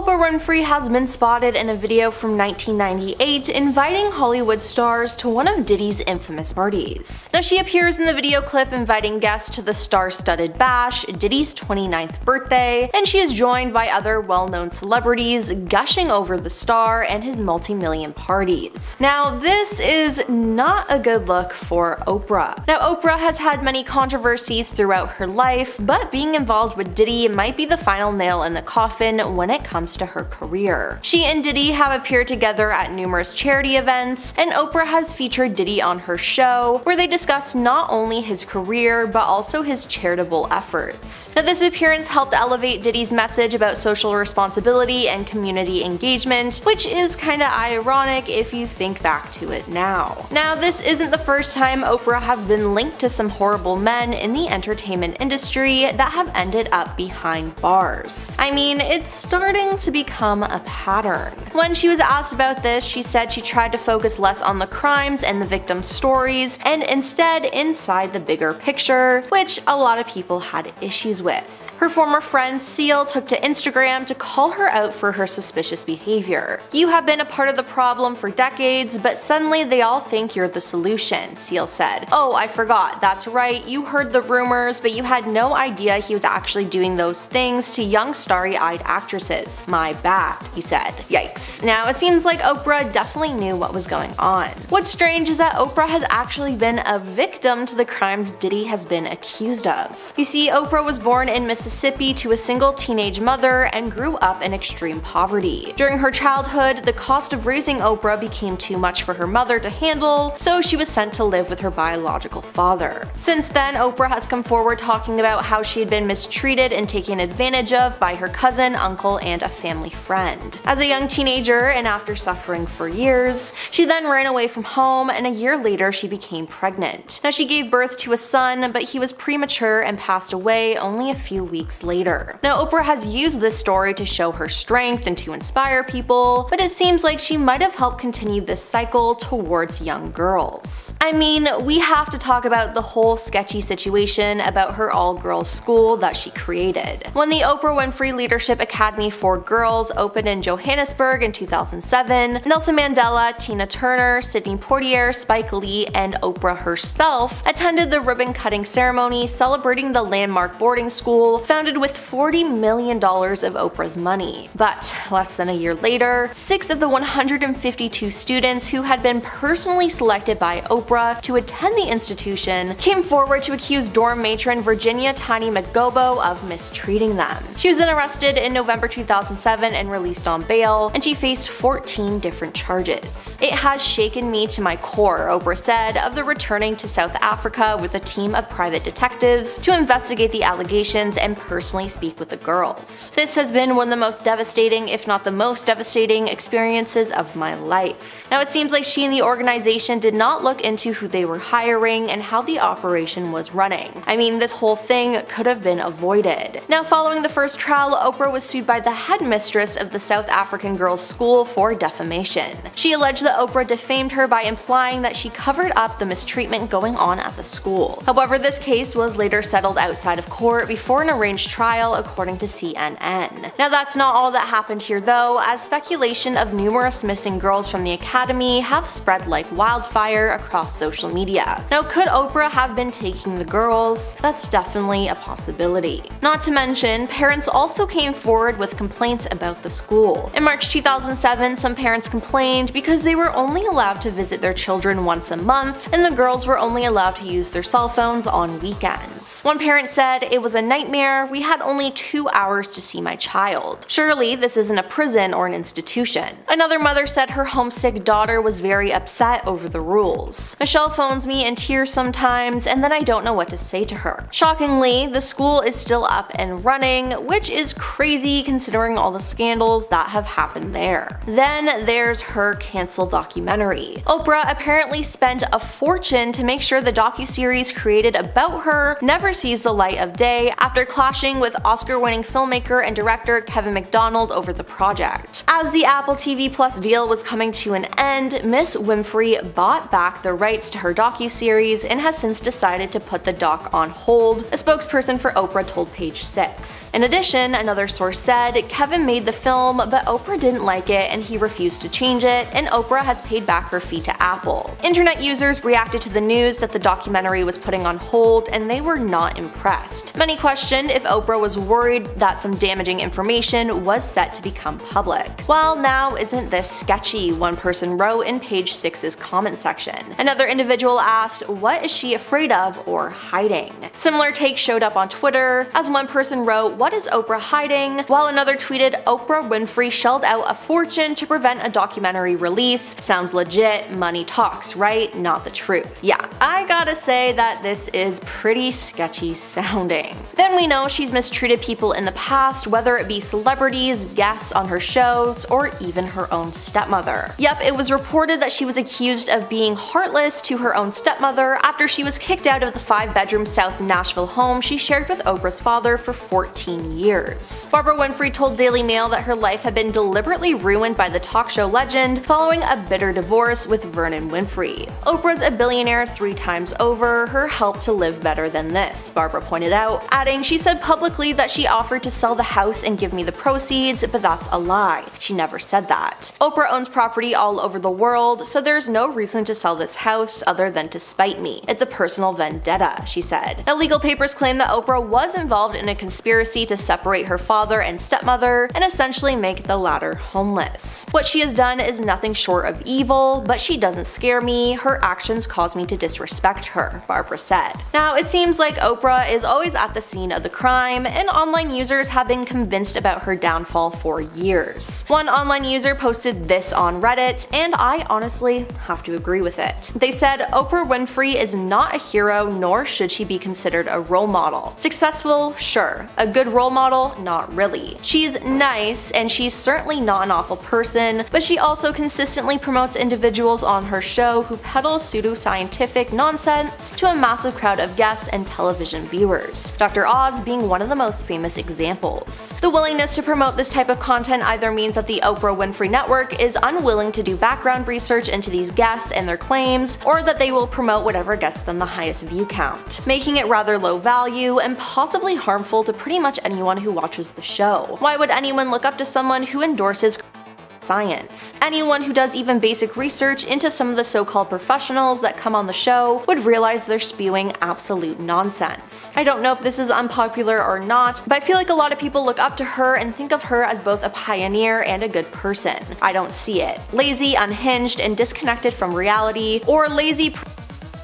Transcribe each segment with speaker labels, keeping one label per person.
Speaker 1: Oprah Winfrey has been spotted in a video from 1998 inviting Hollywood stars to one of Diddy's infamous parties. Now, she appears in the video clip inviting guests to the star-studded bash, Diddy's 29th birthday, and she is joined by other well-known celebrities gushing over the star and his multi-million parties. Now, this is not a good look for Oprah. Now, Oprah has had many controversies throughout her life, but being involved with Diddy might be the final nail in the coffin when it comes to her career. She and Diddy have appeared together at numerous charity events, and Oprah has featured Diddy on her show, where they discuss not only his career but also his charitable efforts. Now, this appearance helped elevate Diddy's message about social responsibility and community engagement, which is kinda ironic if you think back to it now. Now, this isn't the first time Oprah has been linked to some horrible men in the entertainment industry that have ended up behind bars. I mean, it's starting to become a pattern. When she was asked about this, she said she tried to focus less on the crimes and the victims' stories and instead inside the bigger picture, which a lot of people had issues with. Her former friend Seal took to Instagram to call her out for her suspicious behavior. "You have been a part of the problem for decades, but suddenly they all think you're the solution," Seal said. "Oh, I forgot, that's right, you heard the rumors, but you had no idea he was actually doing those things to young starry-eyed actresses. My bad," he said. Yikes. Now, it seems like Oprah definitely knew what was going on. What's strange is that Oprah has actually been a victim to the crimes Diddy has been accused of. You see, Oprah was born in Mississippi to a single teenage mother and grew up in extreme poverty. During her childhood, the cost of raising Oprah became too much for her mother to handle, so she was sent to live with her biological father. Since then, Oprah has come forward talking about how she had been mistreated and taken advantage of by her cousin, uncle, and a family friend. As a young teenager, and after suffering for years, she then ran away from home, and a year later she became pregnant. Now, she gave birth to a son, but he was premature and passed away only a few weeks later. Now, Oprah has used this story to show her strength and to inspire people, but it seems like she might have helped continue this cycle towards young girls. I mean, we have to talk about the whole sketchy situation about her all-girls school that she created. When the Oprah Winfrey Leadership Academy for Girls opened in Johannesburg in 2007, Nelson Mandela, Tina Turner, Sidney Poitier, Spike Lee, and Oprah herself attended the ribbon-cutting ceremony celebrating the landmark boarding school founded with $40 million of Oprah's money. But less than a year later, 6 of the 152 students who had been personally selected by Oprah to attend the institution came forward to accuse dorm matron Virginia Tiny McGobo of mistreating them. She was then arrested in November 2007 and released on bail, and she faced 14 different charges. "It has shaken me to my core," Oprah said, of the returning to South Africa with a team of private detectives to investigate the allegations and personally speak with the girls. "This has been one of the most devastating, if not the most devastating, experiences of my life." Now, it seems like she and the organization did not look into who they were hiring and how the operation was running. I mean, this whole thing could have been avoided. Now, following the first trial, Oprah was sued by the headmistress of the South African girls' school for defamation. She alleged that Oprah defamed her by implying that she covered up the mistreatment going on at the school. However, this case was later settled outside of court before an arranged trial, according to CNN. Now, that's not all that happened here though, as speculation of numerous missing girls from the academy have spread like wildfire across social media. Now, could Oprah have been taking the girls? That's definitely a possibility. Not to mention, parents also came forward with complaints about the school. In March 2007, some parents complained because they were only allowed to visit their children once a month, and the girls were only allowed to use their cell phones on weekends. One parent said, "It was a nightmare. We had only 2 hours to see my child. Surely this isn't a prison or an institution." Another mother said her homesick daughter was very upset over the rules. "Michelle phones me in tears sometimes, and then I don't know what to say to her." Shockingly, the school is still up and running, which is crazy considering all the scandals that have happened there. Then there's her canceled documentary. Oprah apparently spent a fortune to make sure the docuseries created about her never sees the light of day after clashing with Oscar-winning filmmaker and director Kevin McDonald over the project. As the Apple TV Plus deal was coming to an end, Miss Winfrey bought back the rights to her docuseries and has since decided to put the doc on hold, a spokesperson for Oprah told Page 6. In addition, another source said Kevin Kevin made the film, but Oprah didn't like it and he refused to change it, and Oprah has paid back her fee to Apple. Internet users reacted to the news that the documentary was putting on hold, and they were not impressed. Many questioned if Oprah was worried that some damaging information was set to become public. Well, now isn't this sketchy? One person wrote in page 6's comment section. Another individual asked, what is she afraid of or hiding? Similar takes showed up on Twitter, as one person wrote, what is Oprah hiding? While another tweeted, Oprah Winfrey shelled out a fortune to prevent a documentary release. Sounds legit, money talks, right? Not the truth. Yeah, I gotta say that this is pretty sketchy sounding. Then we know she's mistreated people in the past, whether it be celebrities, guests on her shows, or even her own stepmother. Yep, it was reported that she was accused of being heartless to her own stepmother after she was kicked out of the 5-bedroom South Nashville home she shared with Oprah's father for 14 years. Barbara Winfrey told Daily Mail that her life had been deliberately ruined by the talk show legend following a bitter divorce with Vernon Winfrey. Oprah's a billionaire 3 times over, her help to live better than this, Barbara pointed out, adding, she said publicly that she offered to sell the house and give me the proceeds, but that's a lie. She never said that. Oprah owns property all over the world, so there's no reason to sell this house other than to spite me. It's a personal vendetta, she said. Now, legal papers claim that Oprah was involved in a conspiracy to separate her father and stepmother and essentially make the latter homeless. What she has done is nothing short of evil, but she doesn't scare me. Her actions cause me to disrespect her, Barbara said. Now, it seems like Oprah is always at the scene of the crime, and online users have been convinced about her downfall for years. One online user posted this on Reddit, and I honestly have to agree with it. They said, Oprah Winfrey is not a hero, nor should she be considered a role model. Successful? Sure. A good role model? Not really. She's nice, and she's certainly not an awful person, but she also consistently promotes individuals on her show who peddle pseudoscientific nonsense to a massive crowd of guests and television viewers. Dr. Oz being one of the most famous examples. The willingness to promote this type of content either means that the Oprah Winfrey Network is unwilling to do background research into these guests and their claims, or that they will promote whatever gets them the highest view count, making it rather low value and possibly harmful to pretty much anyone who watches the show. Why would anyone look up to someone who endorses science? Anyone who does even basic research into some of the so-called professionals that come on the show would realize they're spewing absolute nonsense. I don't know if this is unpopular or not, but I feel like a lot of people look up to her and think of her as both a pioneer and a good person. I don't see it. Lazy, unhinged, and disconnected from reality, or lazy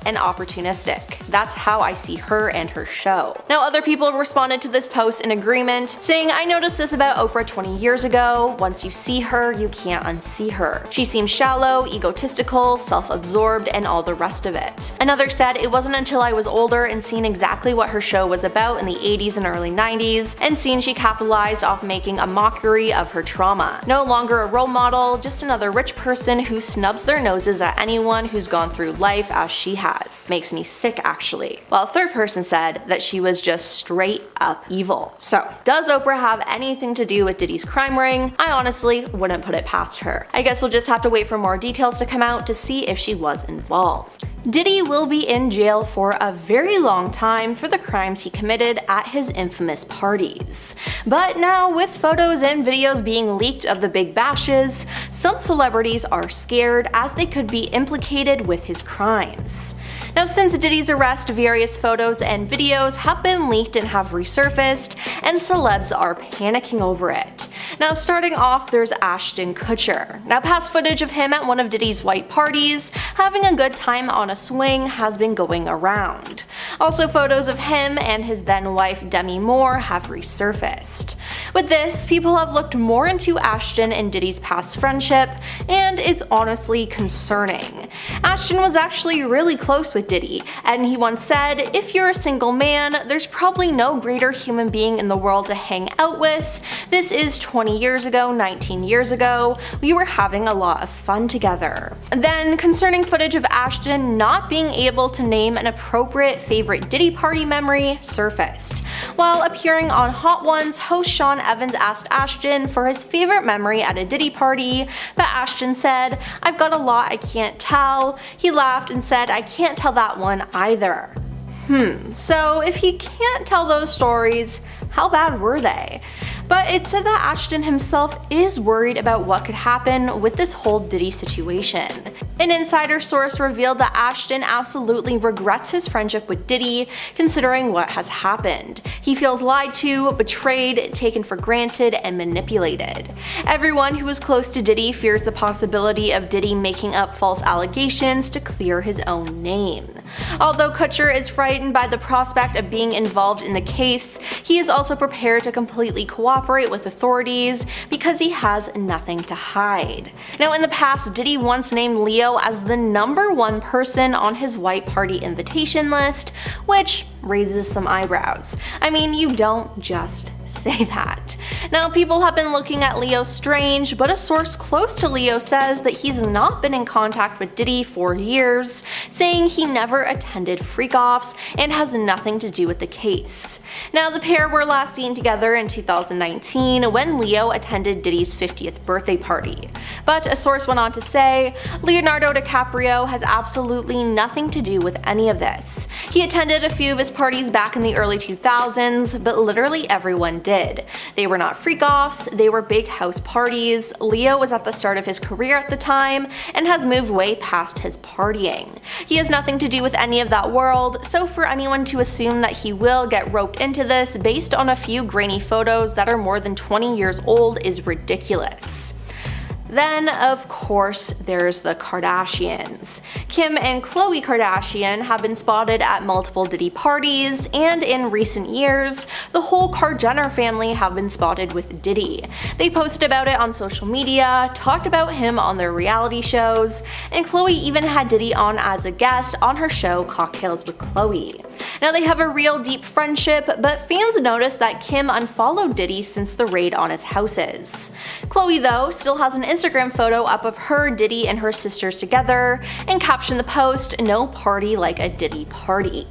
Speaker 1: and opportunistic. That's how I see her and her show. Now, other people responded to this post in agreement, saying, I noticed this about Oprah 20 years ago. Once you see her, you can't unsee her. She seems shallow, egotistical, self-absorbed, and all the rest of it. Another said, it wasn't until I was older and seen exactly what her show was about in the 80s and early 90s, and seen she capitalized off making a mockery of her trauma. No longer a role model, just another rich person who snubs their noses at anyone who's gone through life as she has. Makes me sick, actually. While a third person said that she was just straight up evil. So, does Oprah have anything to do with Diddy's crime ring? I honestly wouldn't put it past her. I guess we'll just have to wait for more details to come out to see if she was involved. Diddy will be in jail for a very long time for the crimes he committed at his infamous parties. But now, with photos and videos being leaked of the big bashes, some celebrities are scared as they could be implicated with his crimes. Now, since Diddy's arrest, various photos and videos have been leaked and have resurfaced, and celebs are panicking over it. Now, starting off, there's Ashton Kutcher. Now, past footage of him at one of Diddy's white parties, having a good time on a swing, has been going around. Also, photos of him and his then-wife Demi Moore have resurfaced. With this, people have looked more into Ashton and Diddy's past friendship, and it's honestly concerning. Ashton was actually really close with Diddy, and he once said, if you're a single man, there's probably no greater human being in the world to hang out with. This is 20 years ago, 19 years ago. We were having a lot of fun together. Then, concerning footage of Ashton not being able to name an appropriate favorite Diddy party memory surfaced. While appearing on Hot Ones, host Sean Evans asked Ashton for his favorite memory at a Diddy party, but Ashton said, I've got a lot I can't tell. He laughed and said, I can't tell that one either. So if he can't tell those stories, how bad were they? But it's said that Ashton himself is worried about what could happen with this whole Diddy situation. An insider source revealed that Ashton absolutely regrets his friendship with Diddy, considering what has happened. He feels lied to, betrayed, taken for granted, and manipulated. Everyone who is close to Diddy fears the possibility of Diddy making up false allegations to clear his own name. Although Kutcher is frightened by the prospect of being involved in the case, he is also prepared to completely cooperate with authorities because he has nothing to hide. Now, in the past, Diddy once named Leo as the #1 person on his white party invitation list, which raises some eyebrows. I mean, you don't just say that. Now, people have been looking at Leo strange, but a source close to Leo says that he's not been in contact with Diddy for years, saying he never attended freak-offs and has nothing to do with the case. Now, the pair were last seen together in 2019 when Leo attended Diddy's 50th birthday party. But a source went on to say, Leonardo DiCaprio has absolutely nothing to do with any of this. He attended a few of his parties back in the early 2000s, but literally everyone did. They were not freak-offs, they were big house parties. Leo was at the start of his career at the time and has moved way past his partying. He has nothing to do with any of that world, so for anyone to assume that he will get roped into this based on a few grainy photos that are more than 20 years old is ridiculous. Then, of course, there's the Kardashians. Kim and Khloe Kardashian have been spotted at multiple Diddy parties, and in recent years, the whole Kar-Jenner family have been spotted with Diddy. They posted about it on social media, talked about him on their reality shows, and Khloe even had Diddy on as a guest on her show Cocktails with Khloe. Now, they have a real deep friendship, but fans noticed that Kim unfollowed Diddy since the raid on his houses. Khloe, though, still has an Instagram photo up of her, Diddy, and her sisters together, and captioned the post, "No party like a Diddy party."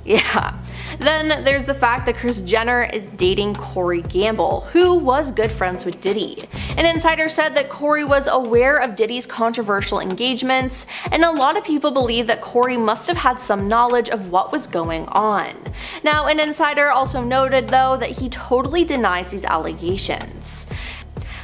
Speaker 1: Yeah. Then there's the fact that Kris Jenner is dating Corey Gamble, who was good friends with Diddy. An insider said that Corey was aware of Diddy's controversial engagements, and a lot of people believe that Corey must have had some knowledge of what was going on. Now, an insider also noted, though, that he totally denies these allegations.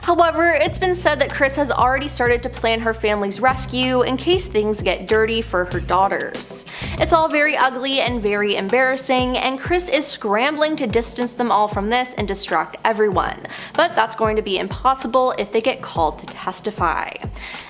Speaker 1: However, it's been said that Kris has already started to plan her family's rescue in case things get dirty for her daughters. It's all very ugly and very embarrassing, and Kris is scrambling to distance them all from this and distract everyone, but that's going to be impossible if they get called to testify.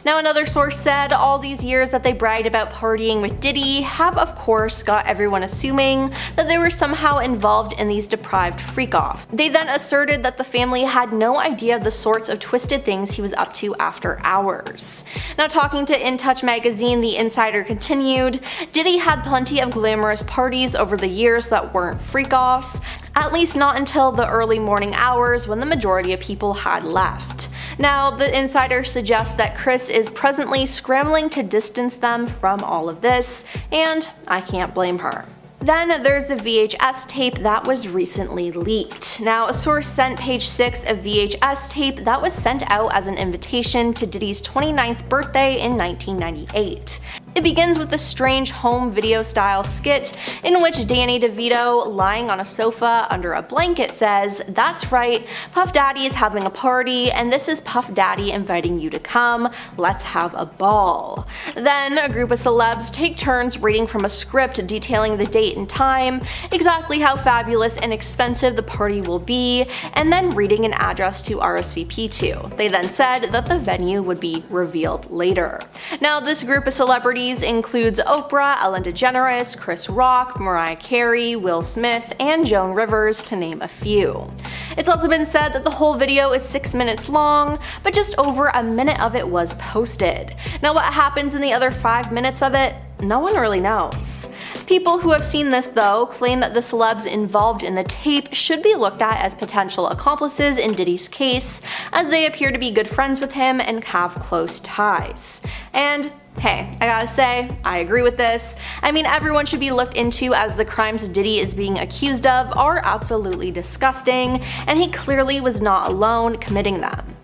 Speaker 1: Now, another source said all these years that they bragged about partying with Diddy have of course got everyone assuming that they were somehow involved in these deprived freak-offs. They then asserted that the family had no idea of the sorts of twisted things he was up to after hours. Now, talking to In Touch magazine, the insider continued, Diddy had plenty of glamorous parties over the years that weren't freak-offs, at least not until the early morning hours when the majority of people had left. Now, the insider suggests that Kris is presently scrambling to distance them from all of this, and I can't blame her. Then there's the VHS tape that was recently leaked. Now, a source sent page 6 of VHS tape that was sent out as an invitation to Diddy's 29th birthday in 1998. It begins with a strange home video style skit in which Danny DeVito, lying on a sofa under a blanket, says, "That's right, Puff Daddy is having a party, and this is Puff Daddy inviting you to come. Let's have a ball." Then a group of celebs take turns reading from a script detailing the date and time, exactly how fabulous and expensive the party will be, and then reading an address to RSVP to. They then said that the venue would be revealed later. Now, this group of celebrities includes Oprah, Ellen DeGeneres, Chris Rock, Mariah Carey, Will Smith, and Joan Rivers, to name a few. It's also been said that the whole video is 6 minutes long, but just over a minute of it was posted. Now, what happens in the other 5 minutes of it? No one really knows. People who have seen this, though, claim that the celebs involved in the tape should be looked at as potential accomplices in Diddy's case, as they appear to be good friends with him and have close ties. And hey, I gotta say, I agree with this. I mean, everyone should be looked into, as the crimes Diddy is being accused of are absolutely disgusting, and he clearly was not alone committing them.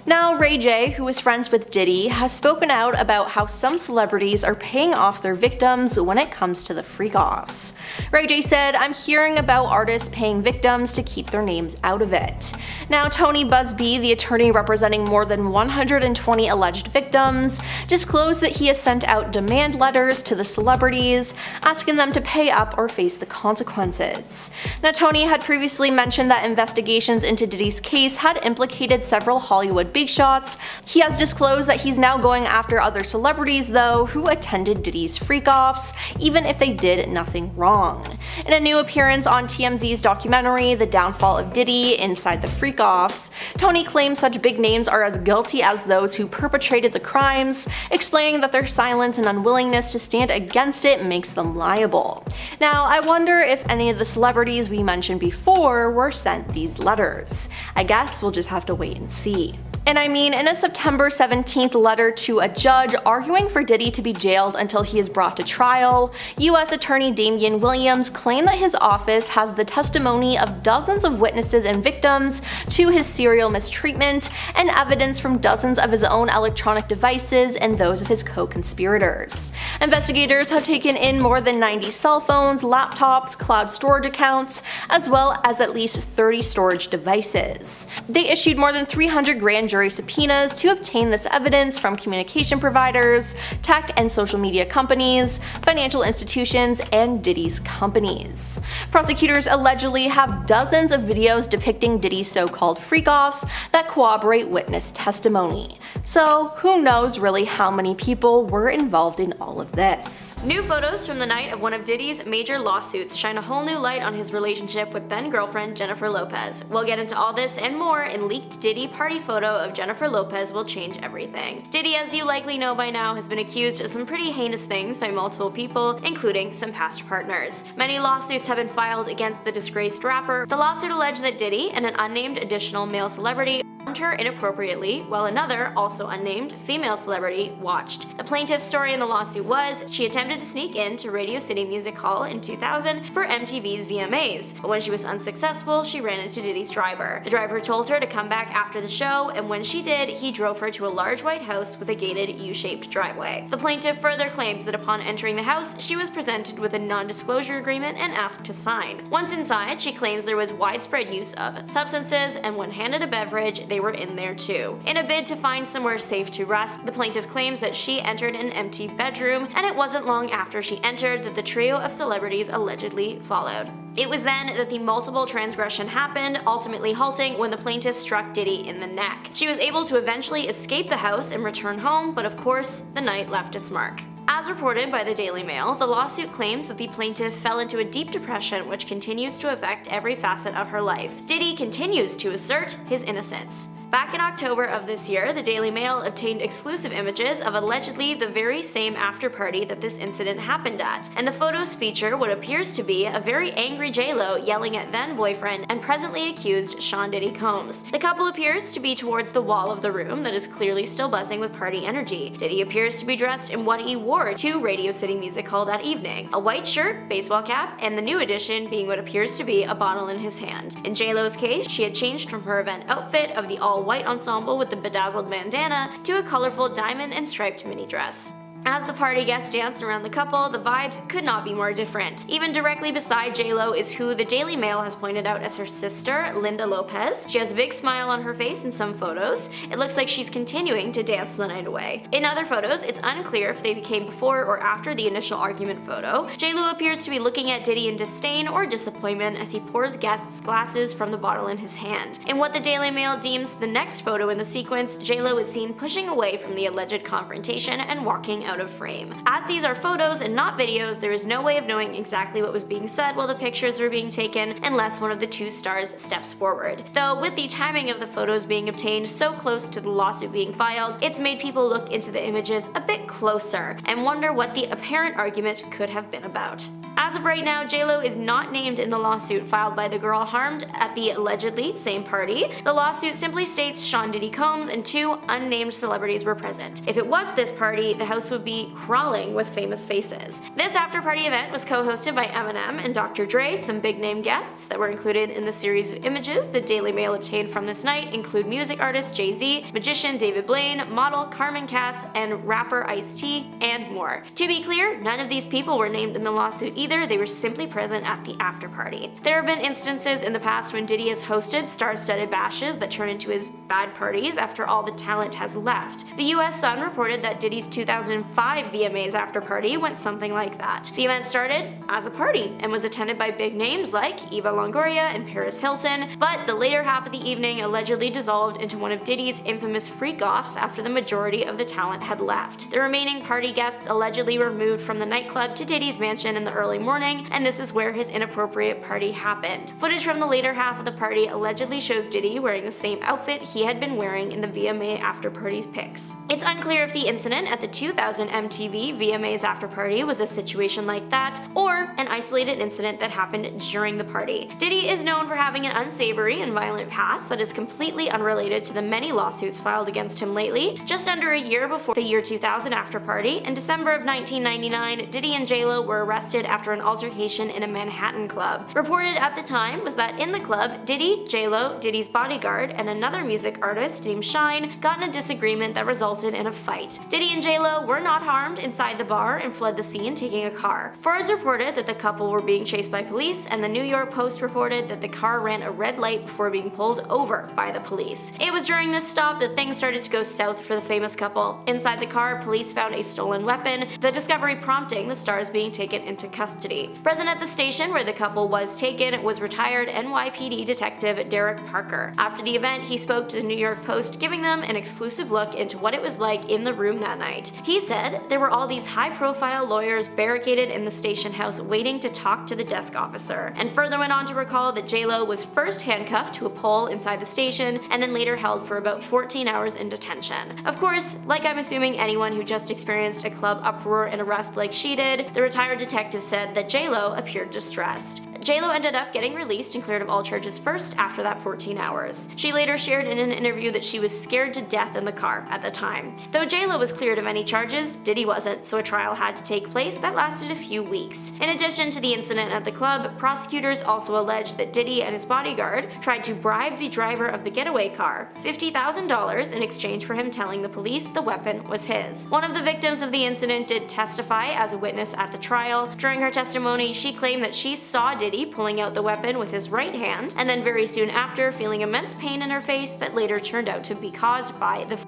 Speaker 1: Now, Ray J, who is friends with Diddy, has spoken out about how some celebrities are paying off their victims when it comes to the freak-offs. Ray J said, "I'm hearing about artists paying victims to keep their names out of it." Now, Tony Busby, the attorney representing more than 120 alleged victims, disclosed that he has sent out demand letters to the celebrities, asking them to pay up or face the consequences. Now, Tony had previously mentioned that investigations into Diddy's case had implicated several Hollywood big shots. He has disclosed that he's now going after other celebrities, though, who attended Diddy's freak-offs, even if they did nothing wrong. In a new appearance on TMZ's documentary, The Downfall of Diddy: Inside the Freak-Offs, Tony claims such big names are as guilty as those who perpetrated the crimes, explaining that their silence and unwillingness to stand against it makes them liable. Now, I wonder if any of the celebrities we mentioned before were sent these letters. I guess we'll just have to wait and see. And I mean, in a September 17th letter to a judge arguing for Diddy to be jailed until he is brought to trial, U.S. Attorney Damian Williams claimed that his office has the testimony of dozens of witnesses and victims to his serial mistreatment and evidence from dozens of his own electronic devices and those of his co-conspirators. Investigators have taken in more than 90 cell phones, laptops, cloud storage accounts, as well as at least 30 storage devices. They issued more than 300 grand jury subpoenas to obtain this evidence from communication providers, tech and social media companies, financial institutions, and Diddy's companies. Prosecutors allegedly have dozens of videos depicting Diddy's so-called freak-offs that corroborate witness testimony. So who knows really how many people were involved in all of this.
Speaker 2: New photos from the night of one of Diddy's major lawsuits shine a whole new light on his relationship with then-girlfriend Jennifer Lopez. We'll get into all this and more in leaked Diddy party photo of Jennifer Lopez will change everything. Diddy, as you likely know by now, has been accused of some pretty heinous things by multiple people, including some past partners. Many lawsuits have been filed against the disgraced rapper. The lawsuit alleged that Diddy and an unnamed additional male celebrity harmed her inappropriately, while another, also unnamed, female celebrity watched. The plaintiff's story in the lawsuit was she attempted to sneak into Radio City Music Hall in 2000 for MTV's VMAs, but when she was unsuccessful, she ran into Diddy's driver. The driver told her to come back after the show, and when she did, he drove her to a large white house with a gated U-shaped driveway. The plaintiff further claims that upon entering the house, she was presented with a non-disclosure agreement and asked to sign. Once inside, she claims there was widespread use of substances, and when handed a beverage, they were in there too. In a bid to find somewhere safe to rest, the plaintiff claims that she entered an empty bedroom, and it wasn't long after she entered that the trio of celebrities allegedly followed. It was then that the multiple transgression happened, ultimately halting when the plaintiff struck Diddy in the neck. She was able to eventually escape the house and return home, but of course, the night left its mark. As reported by the Daily Mail, the lawsuit claims that the plaintiff fell into a deep depression which continues to affect every facet of her life. Diddy continues to assert his innocence. Back in October of this year, the Daily Mail obtained exclusive images of allegedly the very same after-party that this incident happened at, and the photos feature what appears to be a very angry J-Lo yelling at then-boyfriend and presently accused Sean Diddy Combs. The couple appears to be towards the wall of the room that is clearly still buzzing with party energy. Diddy appears to be dressed in what he wore to Radio City Music Hall that evening, a white shirt, baseball cap, and the new addition being what appears to be a bottle in his hand. In J-Lo's case, she had changed from her event outfit of the all-white ensemble with the bedazzled bandana to a colorful diamond and striped mini dress. As the party guests dance around the couple, the vibes could not be more different. Even directly beside J-Lo is who the Daily Mail has pointed out as her sister, Linda Lopez. She has a big smile on her face in some photos. It looks like she's continuing to dance the night away. In other photos, it's unclear if they became before or after the initial argument photo. J-Lo appears to be looking at Diddy in disdain or disappointment as he pours guests glasses from the bottle in his hand. In what the Daily Mail deems the next photo in the sequence, J-Lo is seen pushing away from the alleged confrontation and walking out of frame. As these are photos and not videos, there is no way of knowing exactly what was being said while the pictures were being taken unless one of the two stars steps forward. Though with the timing of the photos being obtained so close to the lawsuit being filed, it's made people look into the images a bit closer and wonder what the apparent argument could have been about. As of right now, J-Lo is not named in the lawsuit filed by the girl harmed at the allegedly same party. The lawsuit simply states Sean Diddy Combs and 2 unnamed celebrities were present. If it was this party, the house would be crawling with famous faces. This after-party event was co-hosted by Eminem and Dr. Dre. Some big-name guests that were included in the series of images the Daily Mail obtained from this night include music artist Jay-Z, magician David Blaine, model Carmen Cass, and rapper Ice-T, and more. To be clear, none of these people were named in the lawsuit either, they were simply present at the after-party. There have been instances in the past when Diddy has hosted star-studded bashes that turn into his bad parties after all the talent has left. The US Sun reported that Diddy's 2005 VMAs after-party went something like that. The event started as a party and was attended by big names like Eva Longoria and Paris Hilton, but the later half of the evening allegedly dissolved into one of Diddy's infamous freak-offs after the majority of the talent had left. The remaining party guests allegedly were moved from the nightclub to Diddy's mansion in the early morning, and this is where his inappropriate party happened. Footage from the later half of the party allegedly shows Diddy wearing the same outfit he had been wearing in the VMA after-party pics. It's unclear if the incident at the 2000 MTV VMAs after-party was a situation like that, or an isolated incident that happened during the party. Diddy is known for having an unsavory and violent past that is completely unrelated to the many lawsuits filed against him lately. Just under a year before the year 2000 after-party, in December of 1999, Diddy and J-Lo were arrested after an altercation in a Manhattan club. Reported at the time was that in the club, Diddy, J-Lo, Diddy's bodyguard, and another music artist named Shine got in a disagreement that resulted in a fight. Diddy and J-Lo were not harmed inside the bar and fled the scene taking a car. Forbes reported that the couple were being chased by police, and the New York Post reported that the car ran a red light before being pulled over by the police. It was during this stop that things started to go south for the famous couple. Inside the car, police found a stolen weapon, the discovery prompting the stars being taken into custody. Present at the station where the couple was taken was retired NYPD detective Derek Parker. After the event, he spoke to the New York Post, giving them an exclusive look into what it was like in the room that night. He said there were all these high-profile lawyers barricaded in the station house waiting to talk to the desk officer, and further went on to recall that J-Lo was first handcuffed to a pole inside the station and then later held for about 14 hours in detention. Of course, like I'm assuming anyone who just experienced a club uproar and arrest like she did, the retired detective said that J-Lo appeared distressed. J-Lo ended up getting released and cleared of all charges first after that 14 hours. She later shared in an interview that she was scared to death in the car at the time. Though J-Lo was cleared of any charges, Diddy wasn't, so a trial had to take place that lasted a few weeks. In addition to the incident at the club, prosecutors also alleged that Diddy and his bodyguard tried to bribe the driver of the getaway car $50,000 in exchange for him telling the police the weapon was his. One of the victims of the incident did testify as a witness at the trial. During her testimony, she claimed that she saw Diddy pulling out the weapon with his right hand, and then very soon after feeling immense pain in her face that later turned out to be caused by the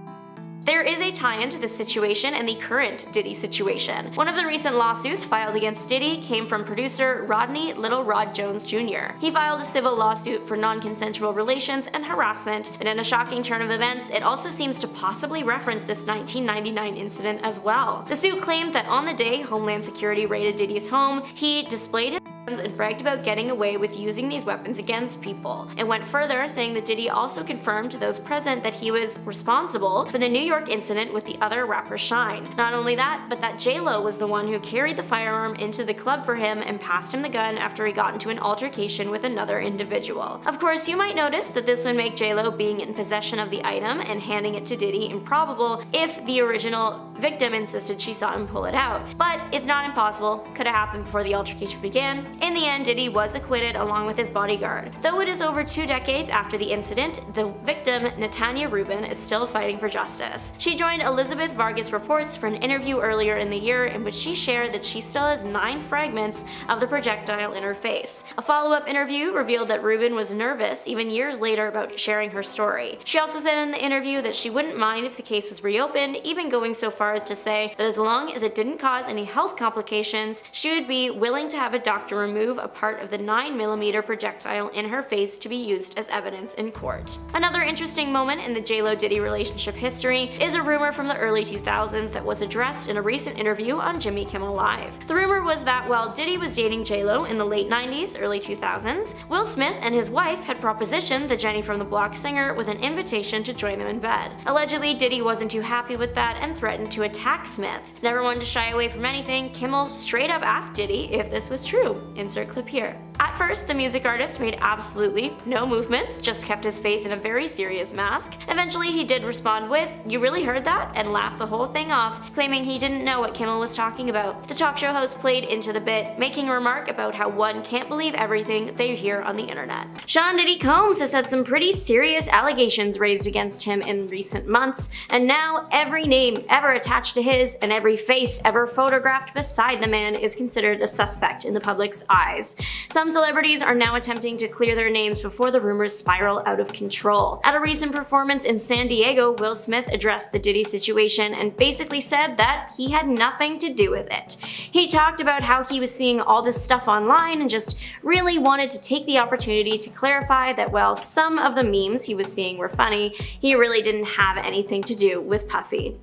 Speaker 2: There is a tie-in to this situation and the current Diddy situation. One of the recent lawsuits filed against Diddy came from producer Rodney Little Rod Jones Jr. He filed a civil lawsuit for non-consensual relations and harassment, and in a shocking turn of events, it also seems to possibly reference this 1999 incident as well. The suit claimed that on the day Homeland Security raided Diddy's home, he displayed his and bragged about getting away with using these weapons against people. It went further, saying that Diddy also confirmed to those present that he was responsible for the New York incident with the other rapper Shine. Not only that, but that J-Lo was the one who carried the firearm into the club for him and passed him the gun after he got into an altercation with another individual. Of course, you might notice that this would make J-Lo being in possession of the item and handing it to Diddy improbable if the original victim insisted she saw him pull it out. But it's not impossible, could have happened before the altercation began. In the end, Diddy was acquitted along with his bodyguard. Though it is over 2 decades after the incident, the victim, Natanya Rubin, is still fighting for justice. She joined Elizabeth Vargas Reports for an interview earlier in the year in which she shared that she still has 9 fragments of the projectile in her face. A follow-up interview revealed that Rubin was nervous even years later about sharing her story. She also said in the interview that she wouldn't mind if the case was reopened, even going so far as to say that as long as it didn't cause any health complications, she would be willing to have a doctor remove a part of the 9mm projectile in her face to be used as evidence in court. Another interesting moment in the J-Lo-Diddy relationship history is a rumor from the early 2000s that was addressed in a recent interview on Jimmy Kimmel Live. The rumor was that while Diddy was dating J-Lo in the late 90s, early 2000s, Will Smith and his wife had propositioned the Jenny from the Block singer with an invitation to join them in bed. Allegedly, Diddy wasn't too happy with that and threatened to attack Smith. Never one to shy away from anything, Kimmel straight up asked Diddy if this was true. Insert clip here. At first, the music artist made absolutely no movements, just kept his face in a very serious mask. Eventually, he did respond with, "You really heard that?" and laughed the whole thing off, claiming he didn't know what Kimmel was talking about. The talk show host played into the bit, making a remark about how one can't believe everything they hear on the internet. Sean Diddy Combs has had some pretty serious allegations raised against him in recent months, and now every name ever attached to his and every face ever photographed beside the man is considered a suspect in the public's eyes. Some celebrities are now attempting to clear their names before the rumors spiral out of control. At a recent performance in San Diego, Will Smith addressed the Diddy situation and basically said that he had nothing to do with it. He talked about how he was seeing all this stuff online and just really wanted to take the opportunity to clarify that while some of the memes he was seeing were funny, he really didn't have anything to do with Puffy.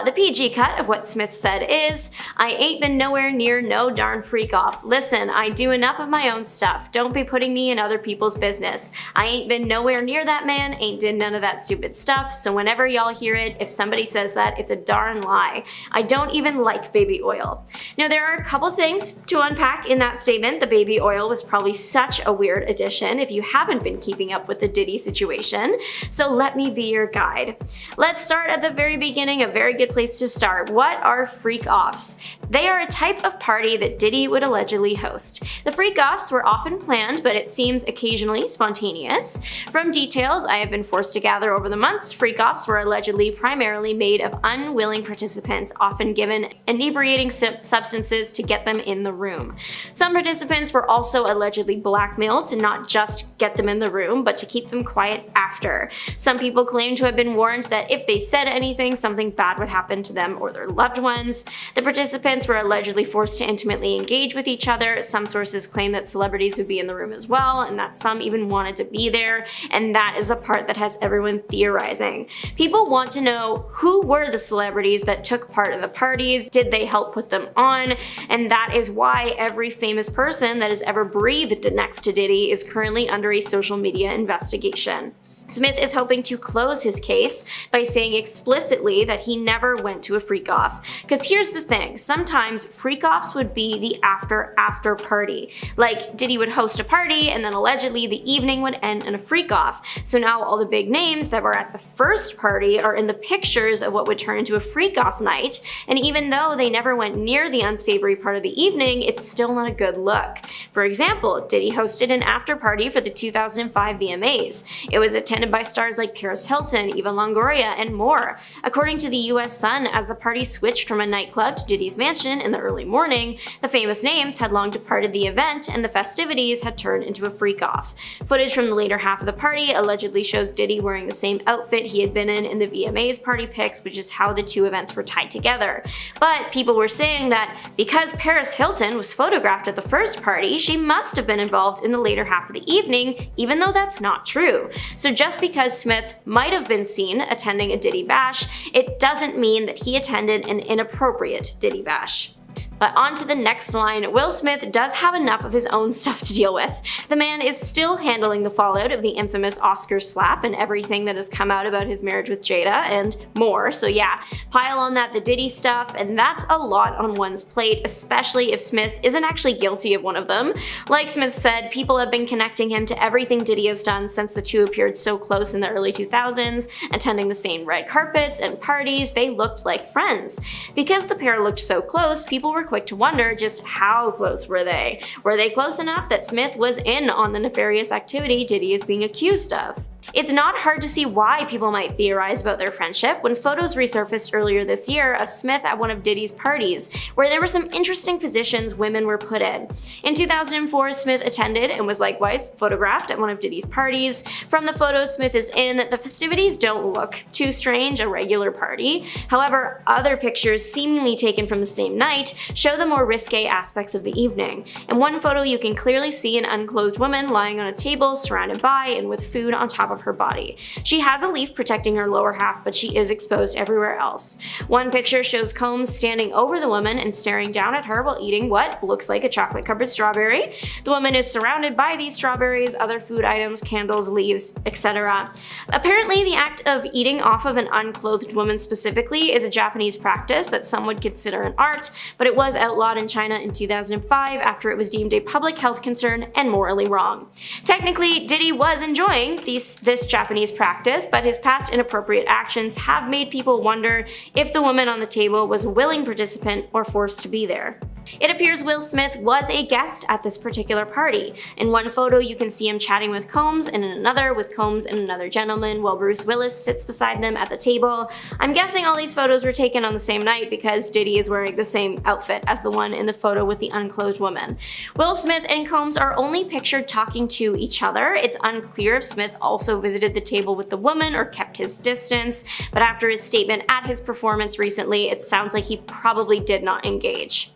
Speaker 2: The PG cut of what Smith said is, "I ain't been nowhere near no darn freak off. Listen, I do enough of my own stuff. Don't be putting me in other people's business. I ain't been nowhere near that man, ain't did none of that stupid stuff, so whenever y'all hear it, if somebody says that, it's a darn lie. I don't even like baby oil." Now there are a couple things to unpack in that statement. The baby oil was probably such a weird addition if you haven't been keeping up with the Diddy situation, so let me be your guide. Let's start at the very beginning, a very good place to start. What are freak-offs? They are a type of party that Diddy would allegedly host. The freak-offs were often planned, but it seems occasionally spontaneous. From details I have been forced to gather over the months, freak-offs were allegedly primarily made of unwilling participants, often given inebriating substances to get them in the room. Some participants were also allegedly blackmailed to not just get them in the room, but to keep them quiet after. Some people claim to have been warned that if they said anything, something bad would happen to them or their loved ones. The participants were allegedly forced to intimately engage with each other. Some sources claim that celebrities would be in the room as well, and that some even wanted to be there, and that is the part that has everyone theorizing. People want to know who were the celebrities that took part in the parties, did they help put them on, and that is why every famous person that has ever breathed next to Diddy is currently under a social media investigation. Smith is hoping to close his case by saying explicitly that he never went to a freak-off. Because here's the thing, sometimes freak-offs would be the after party. Like, Diddy would host a party and then allegedly the evening would end in a freak-off. So now all the big names that were at the first party are in the pictures of what would turn into a freak-off night, and even though they never went near the unsavory part of the evening, it's still not a good look. For example, Diddy hosted an after-party for the 2005 VMAs. It was attended by stars like Paris Hilton, Eva Longoria, and more. According to the US Sun, as the party switched from a nightclub to Diddy's mansion in the early morning, the famous names had long departed the event and the festivities had turned into a freak-off. Footage from the later half of the party allegedly shows Diddy wearing the same outfit he had been in the VMAs party pics, which is how the two events were tied together. But people were saying that because Paris Hilton was photographed at the first party, she must have been involved in the later half of the evening, even though that's not true. So just because Smith might have been seen attending a Diddy bash, it doesn't mean that he attended an inappropriate Diddy bash. But on to the next line, Will Smith does have enough of his own stuff to deal with. The man is still handling the fallout of the infamous Oscar slap and everything that has come out about his marriage with Jada and more, so yeah, pile on that the Diddy stuff, and that's a lot on one's plate, especially if Smith isn't actually guilty of one of them. Like Smith said, people have been connecting him to everything Diddy has done since the two appeared so close in the early 2000s, attending the same red carpets and parties. They looked like friends. Because the pair looked so close, people were quick to wonder just how close were they? Were they close enough that Smith was in on the nefarious activity Diddy is being accused of? It's not hard to see why people might theorize about their friendship when photos resurfaced earlier this year of Smith at one of Diddy's parties, where there were some interesting positions women were put in. In 2004, Smith attended and was likewise photographed at one of Diddy's parties. From the photos Smith is in, the festivities don't look too strange, a regular party. However, other pictures seemingly taken from the same night show the more risque aspects of the evening. In one photo, you can clearly see an unclothed woman lying on a table surrounded by and with food on top of her body. She has a leaf protecting her lower half, but she is exposed everywhere else. One picture shows Combs standing over the woman and staring down at her while eating what looks like a chocolate-covered strawberry. The woman is surrounded by these strawberries, other food items, candles, leaves, etc. Apparently, the act of eating off of an unclothed woman specifically is a Japanese practice that some would consider an art, but it was outlawed in China in 2005 after it was deemed a public health concern and morally wrong. Technically, Diddy was enjoying this Japanese practice, but his past inappropriate actions have made people wonder if the woman on the table was a willing participant or forced to be there. It appears Will Smith was a guest at this particular party. In one photo, you can see him chatting with Combs, and in another, with Combs and another gentleman, while Bruce Willis sits beside them at the table. I'm guessing all these photos were taken on the same night because Diddy is wearing the same outfit as the one in the photo with the unclothed woman. Will Smith and Combs are only pictured talking to each other. It's unclear if Smith also visited the table with the woman or kept his distance, but after his statement at his performance recently, it sounds like he probably did not engage.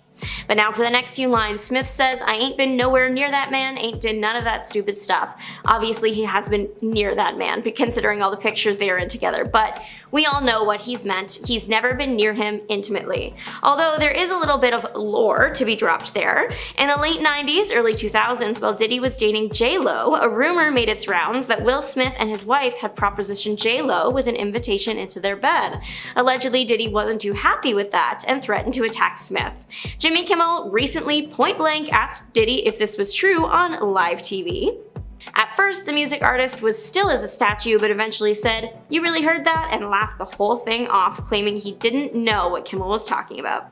Speaker 2: But now for the next few lines, Smith says, "I ain't been nowhere near that man, ain't did none of that stupid stuff." Obviously he has been near that man, considering all the pictures they are in together, but we all know what he's meant. He's never been near him intimately. Although there is a little bit of lore to be dropped there. In the late 90s, early 2000s, while Diddy was dating J-Lo, a rumor made its rounds that Will Smith and his wife had propositioned J-Lo with an invitation into their bed. Allegedly, Diddy wasn't too happy with that and threatened to attack Smith. Jimmy Kimmel recently point-blank asked Diddy if this was true on live TV. At first, the music artist was still as a statue, but eventually said, "You really heard that?" and laughed the whole thing off, claiming he didn't know what Kimmel was talking about.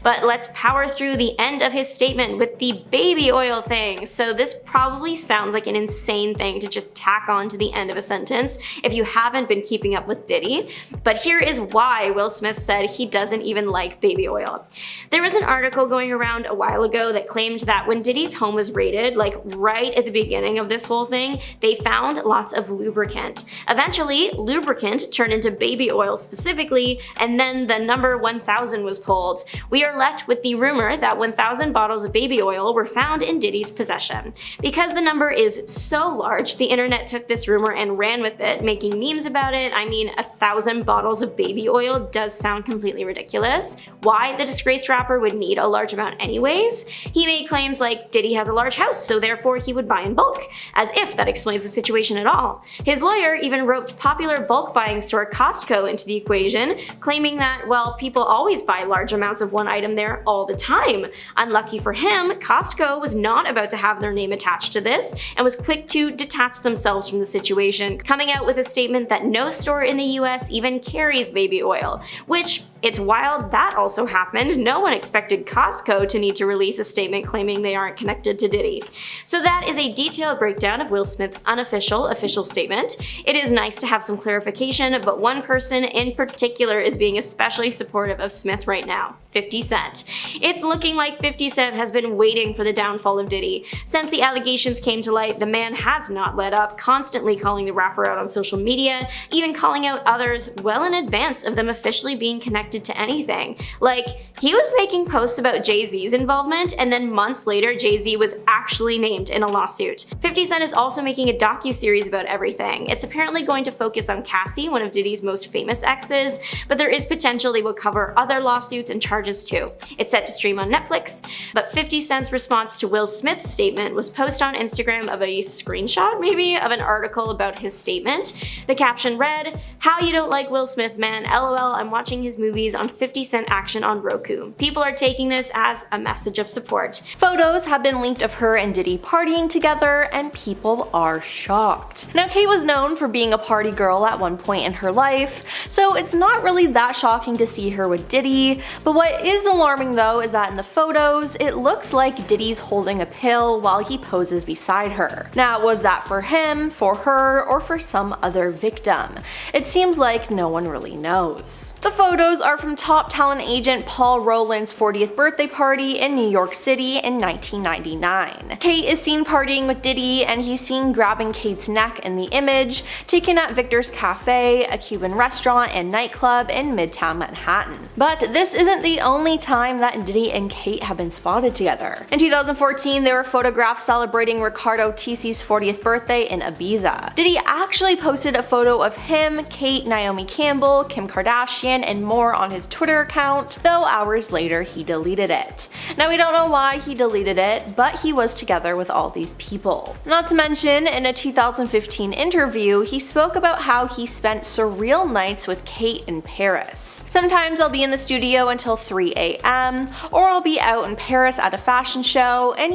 Speaker 2: But let's power through the end of his statement with the baby oil thing. So this probably sounds like an insane thing to just tack on to the end of a sentence if you haven't been keeping up with Diddy, but here is why Will Smith said he doesn't even like baby oil. There was an article going around a while ago that claimed that when Diddy's home was raided, like right at the beginning of this whole thing, they found lots of lubricant. Eventually, lubricant turned into baby oil specifically, and then the number 1000 was pulled. We are left with the rumor that 1000 bottles of baby oil were found in Diddy's possession. Because the number is so large, the internet took this rumor and ran with it, making memes about it. I mean, 1000 bottles of baby oil does sound completely ridiculous. Why the disgraced rapper would need a large amount anyways? He made claims like Diddy has a large house, so therefore he would buy in bulk, as if that explains the situation at all. His lawyer even roped popular bulk buying store Costco into the equation, claiming that, well, people always buy large amounts of one item there all the time. Unlucky for him, Costco was not about to have their name attached to this and was quick to detach themselves from the situation, coming out with a statement that no store in the US even carries baby oil, which it's wild that also happened. No one expected Costco to need to release a statement claiming they aren't connected to Diddy. So that is a detailed breakdown of Will Smith's unofficial official statement. It is nice to have some clarification, but one person in particular is being especially supportive of Smith right now: 50 Cent. It's looking like 50 Cent has been waiting for the downfall of Diddy. Since the allegations came to light, the man has not let up, constantly calling the rapper out on social media, even calling out others well in advance of them officially being connected to anything. Like, he was making posts about Jay-Z's involvement, and then months later, Jay-Z was actually named in a lawsuit. 50 Cent is also making a docu-series about everything. It's apparently going to focus on Cassie, one of Diddy's most famous exes, but there is potential they will cover other lawsuits and charges too. It's set to stream on Netflix, but 50 Cent's response to Will Smith's statement was posted on Instagram of a screenshot, maybe, of an article about his statement. The caption read, "How you don't like Will Smith, man? LOL, I'm watching his movie movies on 50 Cent Action on Roku. People are taking this as a message of support.
Speaker 1: Photos have been leaked of her and Diddy partying together, and people are shocked. Now, Kate was known for being a party girl at one point in her life, so it's not really that shocking to see her with Diddy, but what is alarming though is that in the photos, it looks like Diddy's holding a pill while he poses beside her. Now, was that for him, for her, or for some other victim? It seems like no one really knows. The photos are from top talent agent Paul Rowland's 40th birthday party in New York City in 1999. Kate is seen partying with Diddy, and he's seen grabbing Kate's neck in the image, taken at Victor's Cafe, a Cuban restaurant and nightclub in Midtown Manhattan. But this isn't the only time that Diddy and Kate have been spotted together. In 2014, they were photographed celebrating Riccardo Tisi's 40th birthday in Ibiza. Diddy actually posted a photo of him, Kate, Naomi Campbell, Kim Kardashian, and more on his Twitter account, though hours later he deleted it. Now, we don't know why he deleted it, but he was together with all these people. Not to mention, in a 2015 interview, he spoke about how he spent surreal nights with Kate in Paris. Sometimes I'll be in the studio until 3 a.m., or I'll be out in Paris at a fashion show, and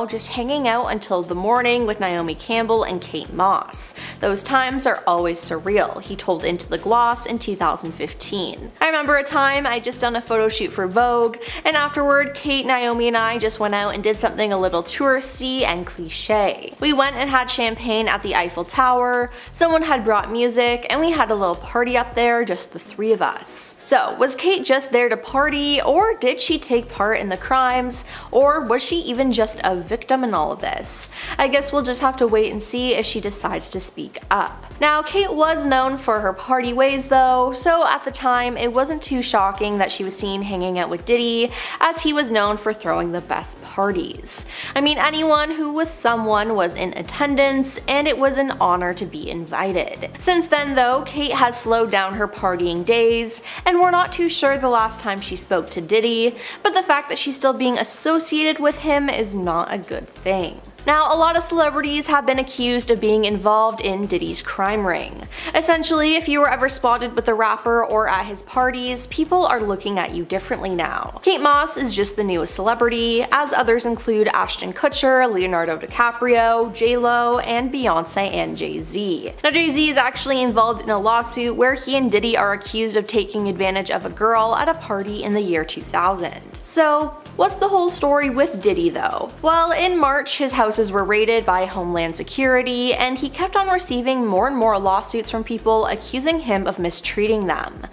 Speaker 1: just hanging out until the morning with Naomi Campbell and Kate Moss. Those times are always surreal, he told Into the Gloss in 2015. I remember a time I'd just done a photo shoot for Vogue, and afterward, Kate, Naomi, and I just went out and did something a little touristy and cliche. We went and had champagne at the Eiffel Tower, someone had brought music, and we had a little party up there, just the three of us. So, was Kate just there to party, or did she take part in the crimes, or was she even just a victim in all of this? I guess we'll just have to wait and see if she decides to speak up. Now, Kate was known for her party ways though, so at the time it wasn't too shocking that she was seen hanging out with Diddy, as he was known for throwing the best parties. I mean, anyone who was someone was in attendance, and it was an honor to be invited. Since then though, Kate has slowed down her partying days, and we're not too sure the last time she spoke to Diddy, but the fact that she's still being associated with him is not a good thing. Now, a lot of celebrities have been accused of being involved in Diddy's crime ring. Essentially, if you were ever spotted with the rapper or at his parties, people are looking at you differently now. Kate Moss is just the newest celebrity, as others include Ashton Kutcher, Leonardo DiCaprio, J-Lo, and Beyonce and Jay-Z. Now, Jay-Z is actually involved in a lawsuit where he and Diddy are accused of taking advantage of a girl at a party in the year 2000. So, what's the whole story with Diddy though? Well, in March, his houses were raided by Homeland Security, and he kept on receiving more and more lawsuits from people accusing him of mistreating them.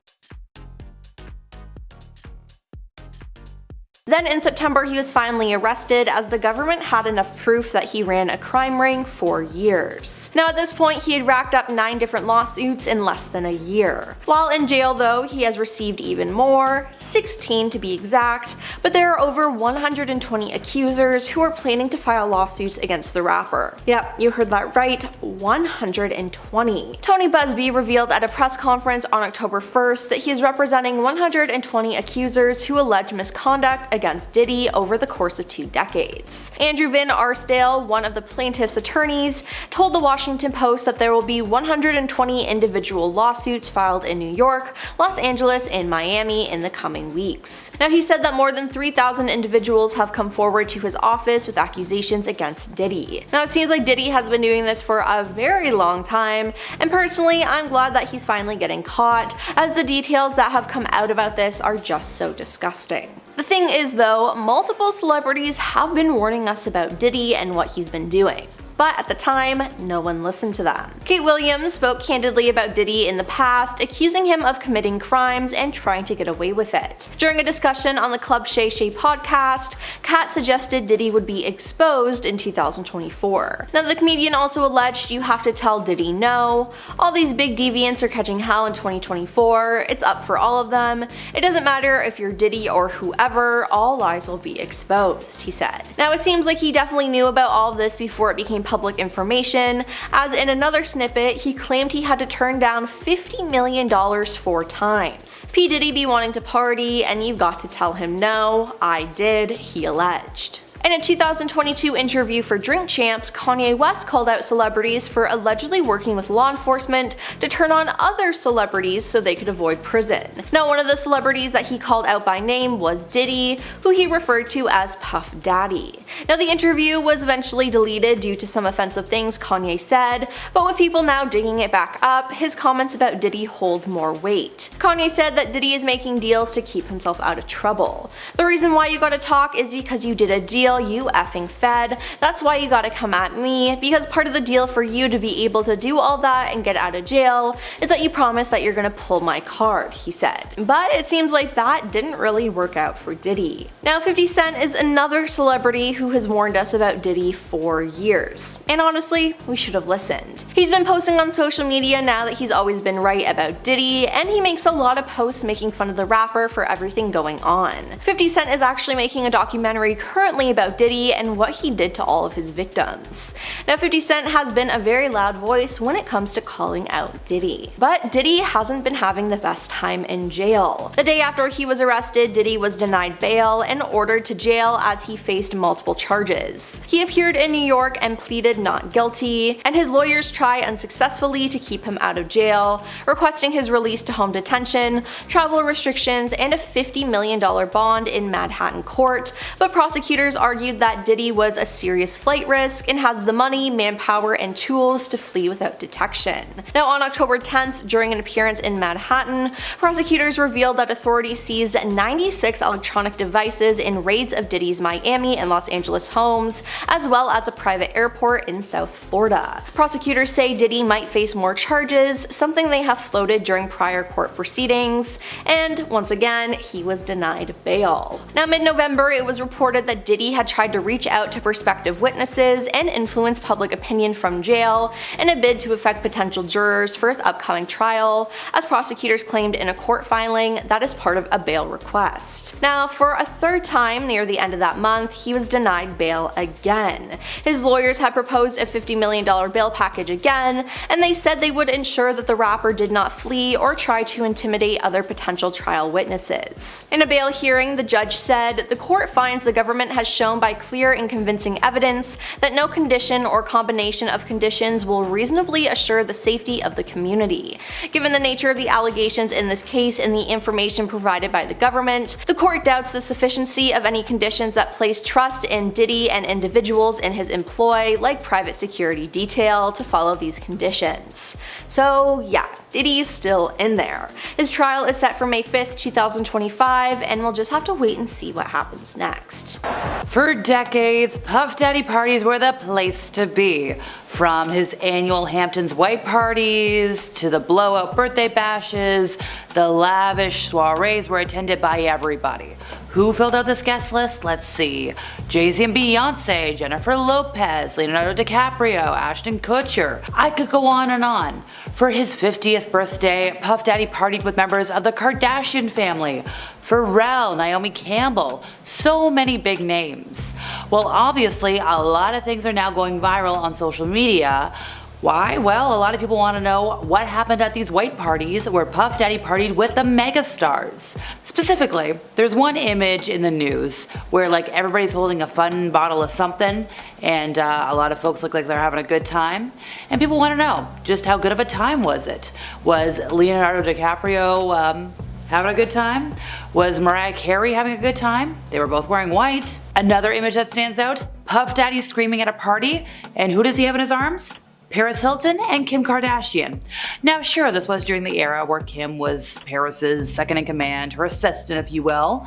Speaker 1: Then in September, he was finally arrested, as the government had enough proof that he ran a crime ring for years. Now, at this point, he had racked up 9 different lawsuits in less than a year. While in jail though, he has received even more, 16 to be exact, but there are over 120 accusers who are planning to file lawsuits against the rapper. Yep, you heard that right, 120. Tony Busby revealed at a press conference on October 1st that he is representing 120 accusers who allege misconduct against Diddy over the course of 2 decades. Andrew Van Arsdale, one of the plaintiff's attorneys, told the Washington Post that there will be 120 individual lawsuits filed in New York, Los Angeles, and Miami in the coming weeks. Now, he said that more than 3,000 individuals have come forward to his office with accusations against Diddy. Now, it seems like Diddy has been doing this for a very long time, and personally, I'm glad that he's finally getting caught, as the details that have come out about this are just so disgusting. The thing is though, multiple celebrities have been warning us about Diddy and what he's been doing. But at the time, no one listened to them. Kate Williams spoke candidly about Diddy in the past, accusing him of committing crimes and trying to get away with it. During a discussion on the Club Shay Shay podcast, Kat suggested Diddy would be exposed in 2024. Now, the comedian also alleged you have to tell Diddy no. All these big deviants are catching hell in 2024. It's up for all of them. It doesn't matter if you're Diddy or whoever, all lies will be exposed, he said. Now, it seems like he definitely knew about all of this before it became public information, as in another snippet, he claimed he had to turn down $50 million 4 times. P. Diddy be wanting to party, and you've got to tell him no. I did, he alleged. In a 2022 interview for Drink Champs, Kanye West called out celebrities for allegedly working with law enforcement to turn on other celebrities so they could avoid prison. Now, one of the celebrities that he called out by name was Diddy, who he referred to as Puff Daddy. Now, the interview was eventually deleted due to some offensive things Kanye said, but with people now digging it back up, his comments about Diddy hold more weight. Kanye said that Diddy is making deals to keep himself out of trouble. The reason why you gotta talk is because you did a deal, you effing fed. That's why you gotta come at me, because part of the deal for you to be able to do all that and get out of jail is that you promise that you're gonna pull my card, he said. But it seems like that didn't really work out for Diddy. Now, 50 Cent is another celebrity who has warned us about Diddy for years. And honestly, we should have listened. He's been posting on social media now that he's always been right about Diddy, and he makes a lot of posts making fun of the rapper for everything going on. 50 Cent is actually making a documentary currently about Diddy and what he did to all of his victims. Now, 50 Cent has been a very loud voice when it comes to calling out Diddy. But Diddy hasn't been having the best time in jail. The day after he was arrested, Diddy was denied bail and ordered to jail as he faced multiple charges. He appeared in New York and pleaded not guilty, and his lawyers try unsuccessfully to keep him out of jail, requesting his release to home detention, travel restrictions, and a $50 million bond in Manhattan court, but prosecutors argued that Diddy was a serious flight risk and has the money, manpower, and tools to flee without detection. Now, on October 10th, during an appearance in Manhattan, prosecutors revealed that authorities seized 96 electronic devices in raids of Diddy's Miami and Los Angeles homes, as well as a private airport in South Florida. Prosecutors say Diddy might face more charges, something they have floated during prior court proceedings, and once again, he was denied bail. Now, mid-November, it was reported that Diddy had tried to reach out to prospective witnesses and influence public opinion from jail in a bid to affect potential jurors for his upcoming trial, as prosecutors claimed in a court filing that is part of a bail request. Now, for a third time near the end of that month, he was denied bail again. His lawyers had proposed a $50 million bail package again, and they said they would ensure that the rapper did not flee or try to intimidate other potential trial witnesses. In a bail hearing, the judge said, "The court finds the government has shown by clear and convincing evidence that no condition or combination of conditions will reasonably assure the safety of the community. Given the nature of the allegations in this case and the information provided by the government, the court doubts the sufficiency of any conditions that place trust in Diddy and individuals in his employ, like private security detail, to follow these conditions." So yeah, Diddy's still in there. His trial is set for May 5th, 2025, and we'll just have to wait and see what happens next.
Speaker 3: For decades, Puff Daddy parties were the place to be. From his annual Hamptons white parties, to the blowout birthday bashes, the lavish soirees were attended by everybody. Who filled out this guest list? Let's see. Jay-Z and Beyonce, Jennifer Lopez, Leonardo DiCaprio, Ashton Kutcher. I could go on and on. For his 50th birthday, Puff Daddy partied with members of the Kardashian family, Pharrell, Naomi Campbell, so many big names. Well, obviously, a lot of things are now going viral on social media. Why? Well, a lot of people want to know what happened at these white parties where Puff Daddy partied with the megastars. Specifically, there's one image in the news where like everybody's holding a fun bottle of something and a lot of folks look like they're having a good time. And people want to know just how good of a time was it? Was Leonardo DiCaprio having a good time? Was Mariah Carey having a good time? They were both wearing white. Another image that stands out, Puff Daddy screaming at a party, and who does he have in his arms? Paris Hilton and Kim Kardashian. Now sure, this was during the era where Kim was Paris's second in command, her assistant if you will,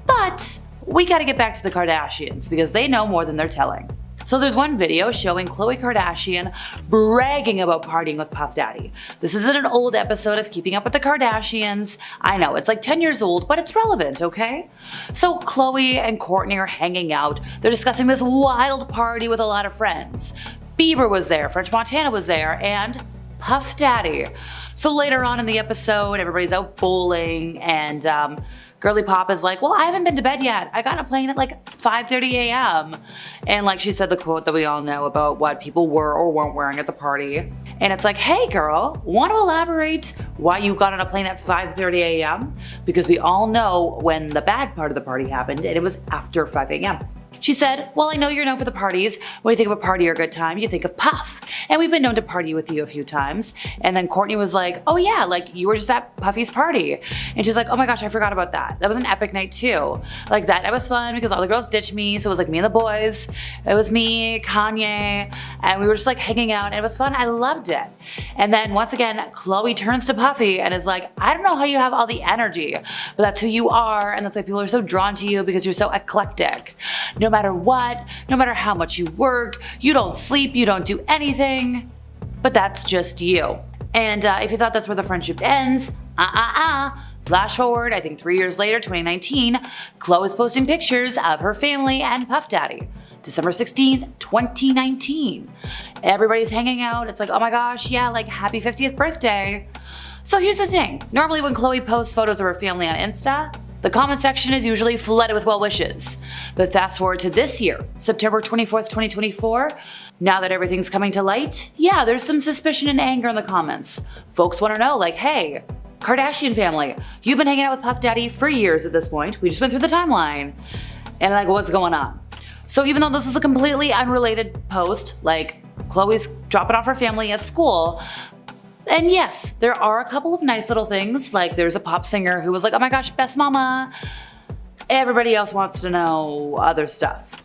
Speaker 3: but we gotta get back to the Kardashians because they know more than they're telling. So there's one video showing Khloe Kardashian bragging about partying with Puff Daddy. This isn't an old episode of Keeping Up with the Kardashians. I know, it's like 10 years old, but it's relevant, okay? So Khloe and Kourtney are hanging out. They're discussing this wild party with a lot of friends. Bieber was there, French Montana was there, and Puff Daddy. So later on in the episode, everybody's out bowling, and Girly Pop is like, well, I haven't been to bed yet. I got on a plane at like 5:30 a.m. And like she said the quote that we all know about what people were or weren't wearing at the party. And it's like, hey girl, want to elaborate why you got on a plane at 5:30 a.m.? Because we all know when the bad part of the party happened and it was after 5 a.m. She said, well, I know you're known for the parties. When you think of a party or a good time, you think of Puff. And we've been known to party with you a few times. And then Kourtney was like, oh yeah, like you were just at Puffy's party. And she's like, oh my gosh, I forgot about that. That was an epic night too. Like that night was fun because all the girls ditched me. So it was like me and the boys. It was me, Kanye, and we were just like hanging out and it was fun. I loved it. And then once again, Khloe turns to Puffy and is like, I don't know how you have all the energy, but that's who you are. And that's why people are so drawn to you because you're so eclectic. No matter what, no matter how much you work, you don't sleep, you don't do anything, but that's just you. And if you thought that's where the friendship ends, flash forward, I think 3 years later, 2019, Khloe is posting pictures of her family and Puff Daddy. December 16th, 2019. Everybody's hanging out. It's like, oh my gosh, yeah, like happy 50th birthday. So here's the thing. Normally when Khloe posts photos of her family on Insta, the comment section is usually flooded with well wishes. But fast forward to this year, September 24th, 2024, now that everything's coming to light, yeah, there's some suspicion and anger in the comments. Folks want to know, like, hey, Kardashian family, you've been hanging out with Puff Daddy for years at this point. We just went through the timeline. And like, what's going on? So even though this was a completely unrelated post, like Khloe's dropping off her family at school, and yes, there are a couple of nice little things, like there's a pop singer who was like, oh my gosh, best mama. Everybody else wants to know other stuff.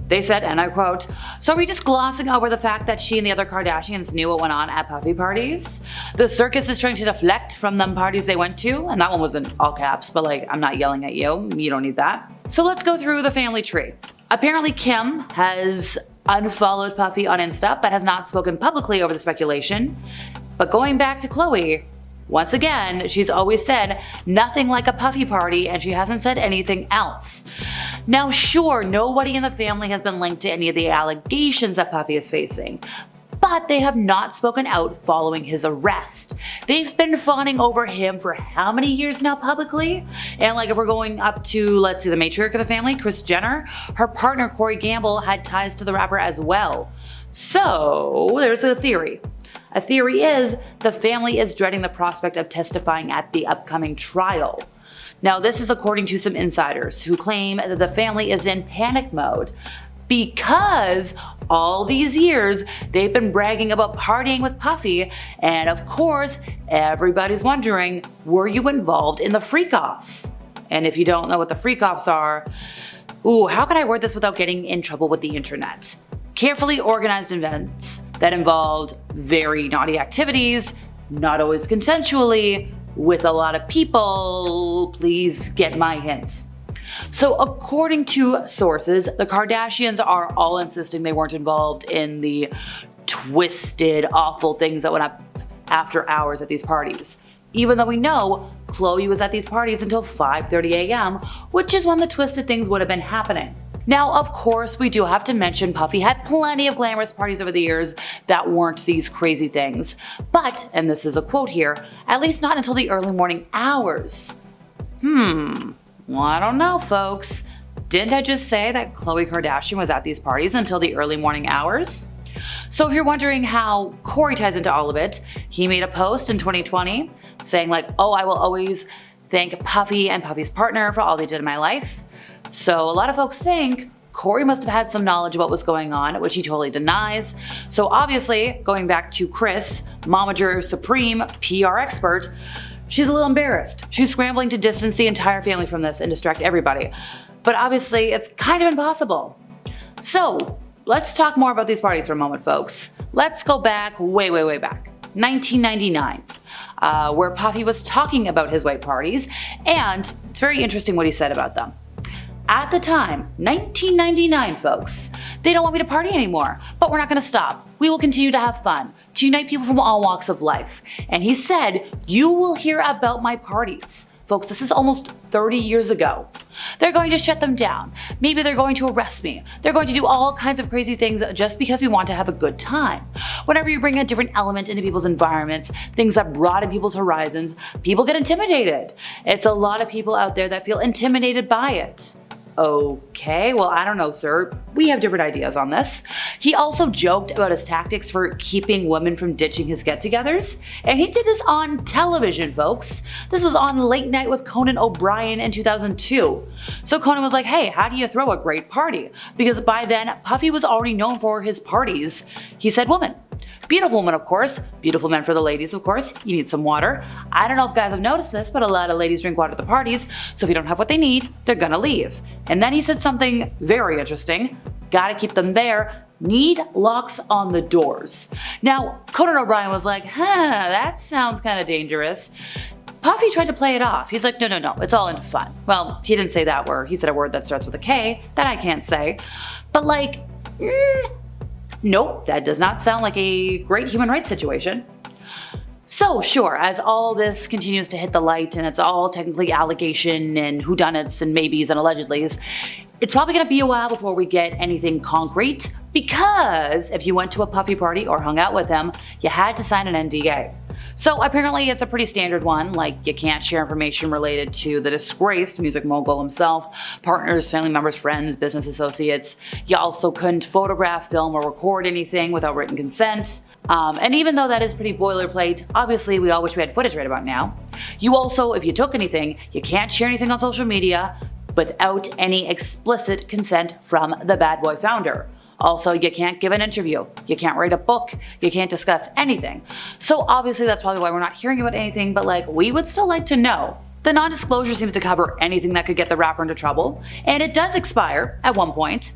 Speaker 3: They said, and I quote, so are we just glossing over the fact that she and the other Kardashians knew what went on at Puffy parties? The circus is trying to deflect from them parties they went to, and that one was in all caps, but like, I'm not yelling at you. You don't need that. So let's go through the family tree. Apparently Kim has unfollowed Puffy on Insta, but has not spoken publicly over the speculation. But going back to Khloe, once again, she's always said nothing like a Puffy party and she hasn't said anything else. Now sure, nobody in the family has been linked to any of the allegations that Puffy is facing, but they have not spoken out following his arrest. They've been fawning over him for how many years now publicly? And like if we're going up to, let's see, the matriarch of the family, Kris Jenner, her partner Corey Gamble had ties to the rapper as well. So there's a theory. A theory is the family is dreading the prospect of testifying at the upcoming trial. Now this is according to some insiders who claim that the family is in panic mode because all these years they've been bragging about partying with Puffy, and of course everybody's wondering, were you involved in the freak-offs? And if you don't know what the freak-offs are, how can I word this without getting in trouble with the internet? Carefully organized events that involved very naughty activities, not always consensually, with a lot of people. Please get my hint. So according to sources, the Kardashians are all insisting they weren't involved in the twisted, awful things that went up after hours at these parties. Even though we know Khloe was at these parties until 5:30 a.m., which is when the twisted things would have been happening. Now, of course, we do have to mention Puffy had plenty of glamorous parties over the years that weren't these crazy things. But, and this is a quote here, at least not until the early morning hours. Well, I don't know, folks. Didn't I just say that Khloe Kardashian was at these parties until the early morning hours? So if you're wondering how Corey ties into all of it, he made a post in 2020 saying like, oh, I will always thank Puffy and Puffy's partner for all they did in my life. So a lot of folks think Corey must have had some knowledge of what was going on, which he totally denies. So obviously, going back to Kris, Momager Supreme PR expert, she's a little embarrassed. She's scrambling to distance the entire family from this and distract everybody. But obviously, it's kind of impossible. So let's talk more about these parties for a moment, folks. Let's go back, way, way, way back. 1999, where Puffy was talking about his white parties, and it's very interesting what he said about them. At the time, 1999 folks, they don't want me to party anymore, but we're not gonna stop. We will continue to have fun, to unite people from all walks of life. And he said, you will hear about my parties. Folks, this is almost 30 years ago. They're going to shut them down. Maybe they're going to arrest me. They're going to do all kinds of crazy things just because we want to have a good time. Whenever you bring a different element into people's environments, things that broaden people's horizons, people get intimidated. It's a lot of people out there that feel intimidated by it. Okay, well, I don't know, sir. We have different ideas on this. He also joked about his tactics for keeping women from ditching his get-togethers, and he did this on television, folks. This was on Late Night with Conan O'Brien in 2002. So Conan was like, hey, how do you throw a great party? Because by then, Puffy was already known for his parties. He said woman. Beautiful woman, of course. Beautiful men for the ladies, of course. You need some water. I don't know if guys have noticed this, but a lot of ladies drink water at the parties, so if you don't have what they need, they're gonna leave. And then he said something very interesting. Gotta keep them there. Need locks on the doors. Now, Conan O'Brien was like, that sounds kind of dangerous. Puffy tried to play it off. He's like, no, it's all in fun. Well, he didn't say that word. He said a word that starts with a K that I can't say. But like, nope, that does not sound like a great human rights situation. So sure, as all this continues to hit the light and it's all technically allegation and whodunits and maybes and allegedlys, it's probably gonna be a while before we get anything concrete, because if you went to a Puffy party or hung out with him, you had to sign an NDA. So apparently it's a pretty standard one, like you can't share information related to the disgraced music mogul himself, partners, family members, friends, business associates. You also couldn't photograph, film, or record anything without written consent. And even though that is pretty boilerplate, obviously we all wish we had footage right about now. You also, if you took anything, you can't share anything on social media without any explicit consent from the bad boy founder. Also, you can't give an interview, you can't write a book, you can't discuss anything. So obviously that's probably why we're not hearing about anything, but like, we would still like to know. The non-disclosure seems to cover anything that could get the rapper into trouble, and it does expire at one point.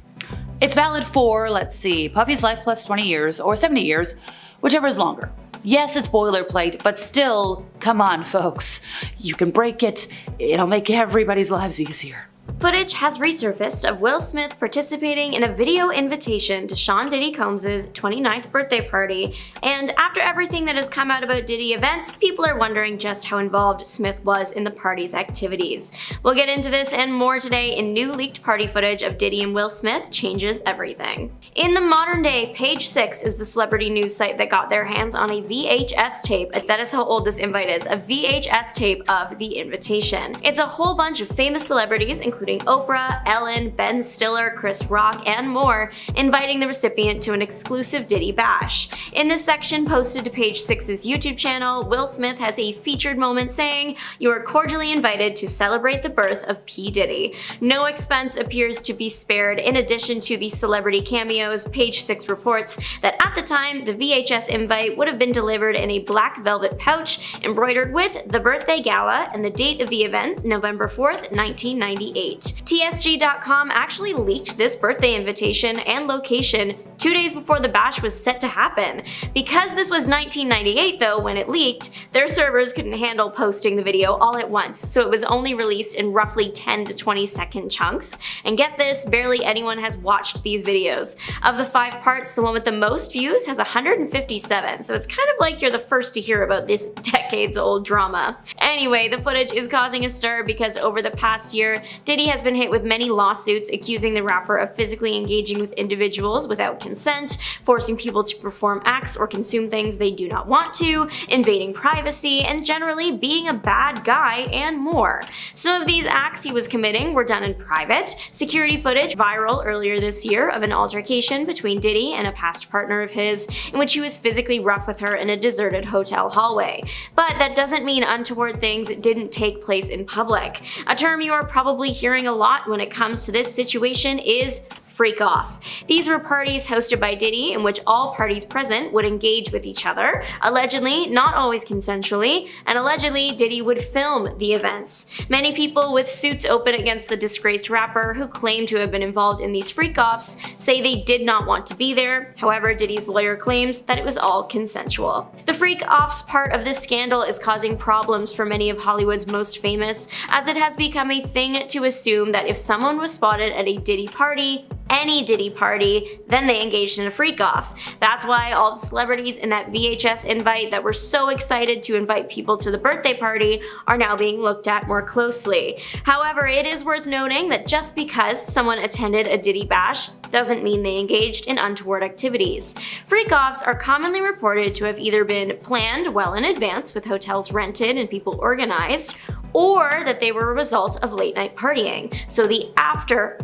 Speaker 3: It's valid for, let's see, Puffy's life plus 20 years or 70 years, whichever is longer. Yes, it's boilerplate, but still, come on folks. You can break it, it'll make everybody's lives easier.
Speaker 2: Footage has resurfaced of Will Smith participating in a video invitation to Sean Diddy Combs' 29th birthday party, and after everything that has come out about Diddy events, people are wondering just how involved Smith was in the party's activities. We'll get into this and more today in new leaked party footage of Diddy and Will Smith changes everything. In the modern day, Page 6 is the celebrity news site that got their hands on a VHS tape, that is how old this invite is, a VHS tape of the invitation. It's a whole bunch of famous celebrities, including Oprah, Ellen, Ben Stiller, Chris Rock, and more, inviting the recipient to an exclusive Diddy bash. In this section posted to Page 6's YouTube channel, Will Smith has a featured moment saying, "You are cordially invited to celebrate the birth of P. Diddy." No expense appears to be spared. In addition to the celebrity cameos, Page 6 reports that at the time, the VHS invite would have been delivered in a black velvet pouch embroidered with the birthday gala and the date of the event, November 4th, 1998. TSG.com actually leaked this birthday invitation and location 2 days before the bash was set to happen. Because this was 1998 though when it leaked, their servers couldn't handle posting the video all at once, so it was only released in roughly 10 to 20 second chunks. And get this, barely anyone has watched these videos. Of the 5 parts, the one with the most views has 157, so it's kind of like you're the first to hear about this decades-old drama. Anyway, the footage is causing a stir because over the past year, Diddy has been hit with many lawsuits accusing the rapper of physically engaging with individuals without consent, forcing people to perform acts or consume things they do not want to, invading privacy, and generally being a bad guy and more. Some of these acts he was committing were done in private. Security footage viral earlier this year of an altercation between Diddy and a past partner of his, in which he was physically rough with her in a deserted hotel hallway. But that doesn't mean untoward things didn't take place in public. A term you are probably hearing a lot when it comes to this situation is freak off. These were parties hosted by Diddy in which all parties present would engage with each other, allegedly, not always consensually, and allegedly Diddy would film the events. Many people with suits open against the disgraced rapper who claim to have been involved in these freak-offs say they did not want to be there. However, Diddy's lawyer claims that it was all consensual. The freak-offs part of this scandal is causing problems for many of Hollywood's most famous, as it has become a thing to assume that if someone was spotted at a Diddy party, any Diddy party, then they engaged in a freak-off. That's why all the celebrities in that VHS invite that were so excited to invite people to the birthday party are now being looked at more closely. However, it is worth noting that just because someone attended a Diddy bash doesn't mean they engaged in untoward activities. Freak-offs are commonly reported to have either been planned well in advance with hotels rented and people organized, or that they were a result of late night partying. So the after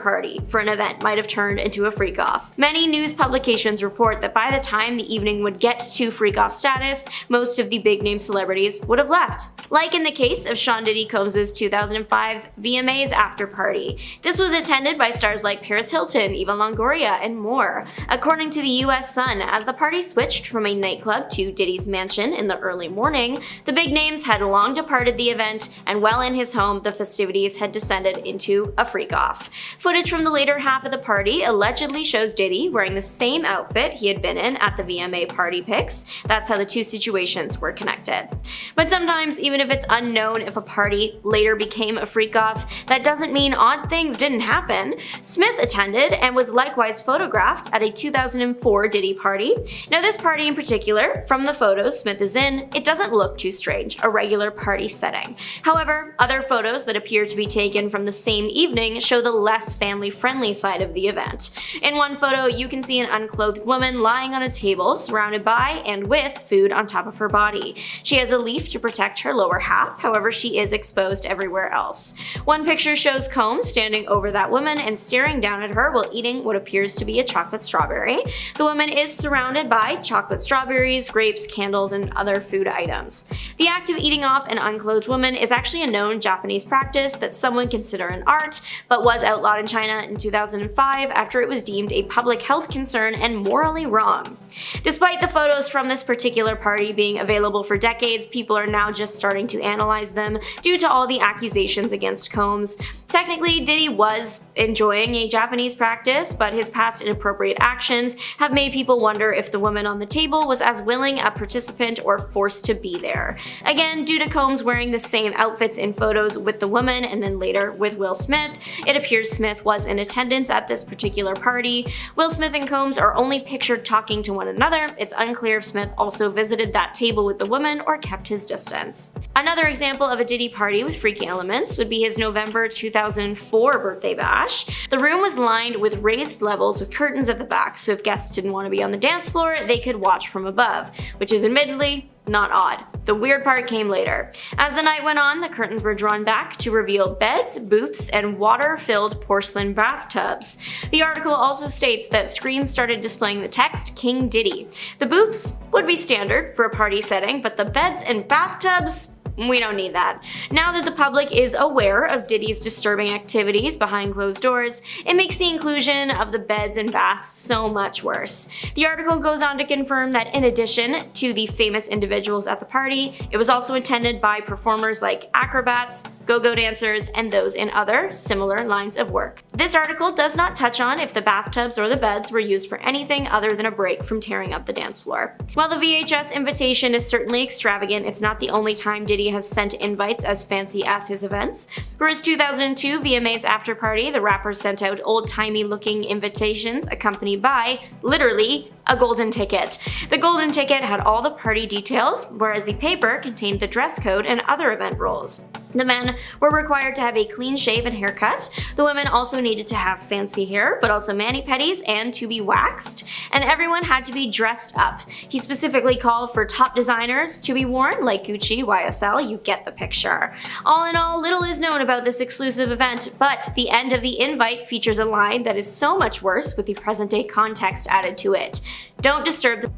Speaker 2: party for an event might have turned into a freak-off. Many news publications report that by the time the evening would get to freak-off status, most of the big-name celebrities would have left. Like in the case of Sean Diddy Combs' 2005 VMAs after party. This was attended by stars like Paris Hilton, Eva Longoria, and more. According to the US Sun, as the party switched from a nightclub to Diddy's mansion in the early morning, the big names had long departed the event, and well in his home, the festivities had descended into a freak-off. Footage from the later half of the party allegedly shows Diddy wearing the same outfit he had been in at the VMA party pics. That's how the two situations were connected. But sometimes, even if it's unknown if a party later became a freak-off, that doesn't mean odd things didn't happen. Smith attended and was likewise photographed at a 2004 Diddy party. Now this party in particular, from the photos Smith is in, it doesn't look too strange, a regular party setting. However, other photos that appear to be taken from the same evening show the less family-friendly side of the event. In one photo, you can see an unclothed woman lying on a table surrounded by and with food on top of her body. She has a leaf to protect her lower half, however she is exposed everywhere else. One picture shows Combs standing over that woman and staring down at her while eating what appears to be a chocolate strawberry. The woman is surrounded by chocolate strawberries, grapes, candles, and other food items. The act of eating off an unclothed woman is actually a known Japanese practice that some would consider an art, but was outlawed in China in 2005 after it was deemed a public health concern and morally wrong. Despite the photos from this particular party being available for decades, people are now just starting to analyze them due to all the accusations against Combs. Technically, Diddy was enjoying a Japanese practice, but his past inappropriate actions have made people wonder if the woman on the table was as willing a participant or forced to be there. Again, due to Combs wearing the same outfits in photos with the woman and then later with Will Smith, it appears Smith was in attendance at this particular party. Will Smith and Combs are only pictured talking to one another. It's unclear if Smith also visited that table with the woman or kept his distance. Another example of a Diddy party with freaky elements would be his November 2004 birthday bash. The room was lined with raised levels with curtains at the back, so if guests didn't want to be on the dance floor, they could watch from above, which is admittedly not odd. The weird part came later. As the night went on, the curtains were drawn back to reveal beds, booths, and water-filled porcelain bathtubs. The article also states that screens started displaying the text King Diddy. The booths would be standard for a party setting, but the beds and bathtubs? We don't need that. Now that the public is aware of Diddy's disturbing activities behind closed doors, it makes the inclusion of the beds and baths so much worse. The article goes on to confirm that in addition to the famous individuals at the party, it was also attended by performers like acrobats, go-go dancers, and those in other similar lines of work. This article does not touch on if the bathtubs or the beds were used for anything other than a break from tearing up the dance floor. While the VHS invitation is certainly extravagant, it's not the only time Diddy has sent invites as fancy as his events. For his 2002 VMAs after party, the rapper sent out old-timey looking invitations accompanied by, literally, a golden ticket. The golden ticket had all the party details, whereas the paper contained the dress code and other event rules. The men were required to have a clean-shaven haircut. The women also needed to have fancy hair, but also mani-pedis and to be waxed. And everyone had to be dressed up. He specifically called for top designers to be worn, like Gucci, YSL, you get the picture. All in all, little is known about this exclusive event, but the end of the invite features a line that is so much worse with the present-day context added to it. Don't disturb the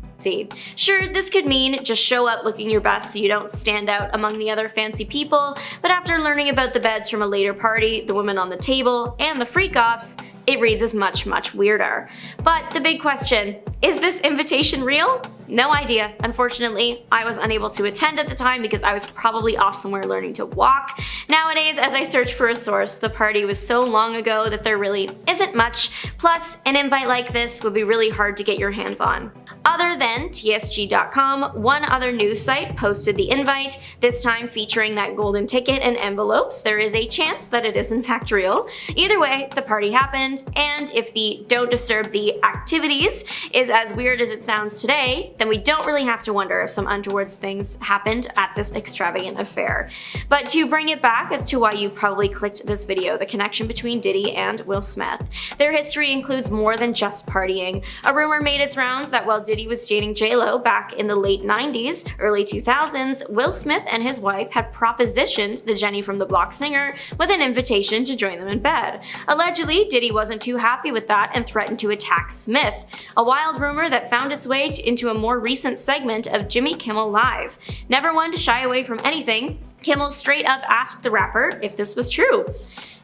Speaker 2: Sure, this could mean just show up looking your best so you don't stand out among the other fancy people, but after learning about the beds from a later party, the women on the table, and the freak-offs, it reads as much, much weirder. But the big question, is this invitation real? No idea. Unfortunately, I was unable to attend at the time because I was probably off somewhere learning to walk. Nowadays, as I search for a source, the party was so long ago that there really isn't much. Plus, an invite like this would be really hard to get your hands on. Other than TSG.com, one other news site posted the invite, this time featuring that golden ticket and envelopes. There is a chance that it is in fact real. Either way, the party happened, and if the don't disturb the activities is as weird as it sounds today, then we don't really have to wonder if some untoward things happened at this extravagant affair. But to bring it back as to why you probably clicked this video, the connection between Diddy and Will Smith. Their history includes more than just partying. A rumor made its rounds that while Diddy Diddy was dating J-Lo back in the late 90s, early 2000s, Will Smith and his wife had propositioned the Jenny from the Block singer with an invitation to join them in bed. Allegedly, Diddy wasn't too happy with that and threatened to attack Smith, a wild rumor that found its way into a more recent segment of Jimmy Kimmel Live. Never one to shy away from anything, Kimmel straight up asked the rapper if this was true.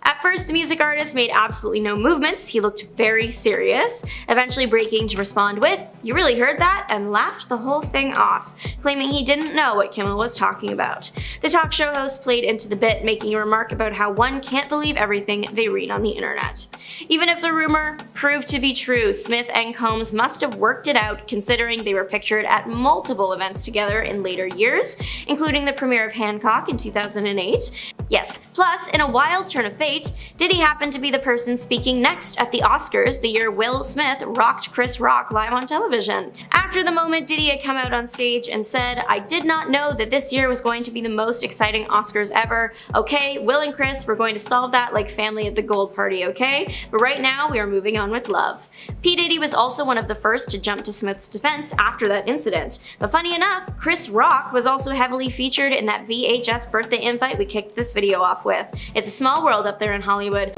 Speaker 2: At first, the music artist made absolutely no movements. He looked very serious, eventually breaking to respond with, "You really heard that?" and laughed the whole thing off, claiming he didn't know what Kimmel was talking about. The talk show host played into the bit, making a remark about how one can't believe everything they read on the internet. Even if the rumor proved to be true, Smith and Combs must have worked it out, considering they were pictured at multiple events together in later years, including the premiere of Hancock in 2008. Yes, plus, in a wild turn of fate, Diddy happened to be the person speaking next at the Oscars the year Will Smith rocked Chris Rock live on television. After the moment, Diddy had come out on stage and said, "I did not know that this year was going to be the most exciting Oscars ever. Okay, Will and Chris, we're going to solve that like family at the gold party, okay? But right now, we are moving on with love." P. Diddy was also one of the first to jump to Smith's defense after that incident. But funny enough, Chris Rock was also heavily featured in that VHS birthday invite we kicked this video off with. It's a small world up there in Hollywood.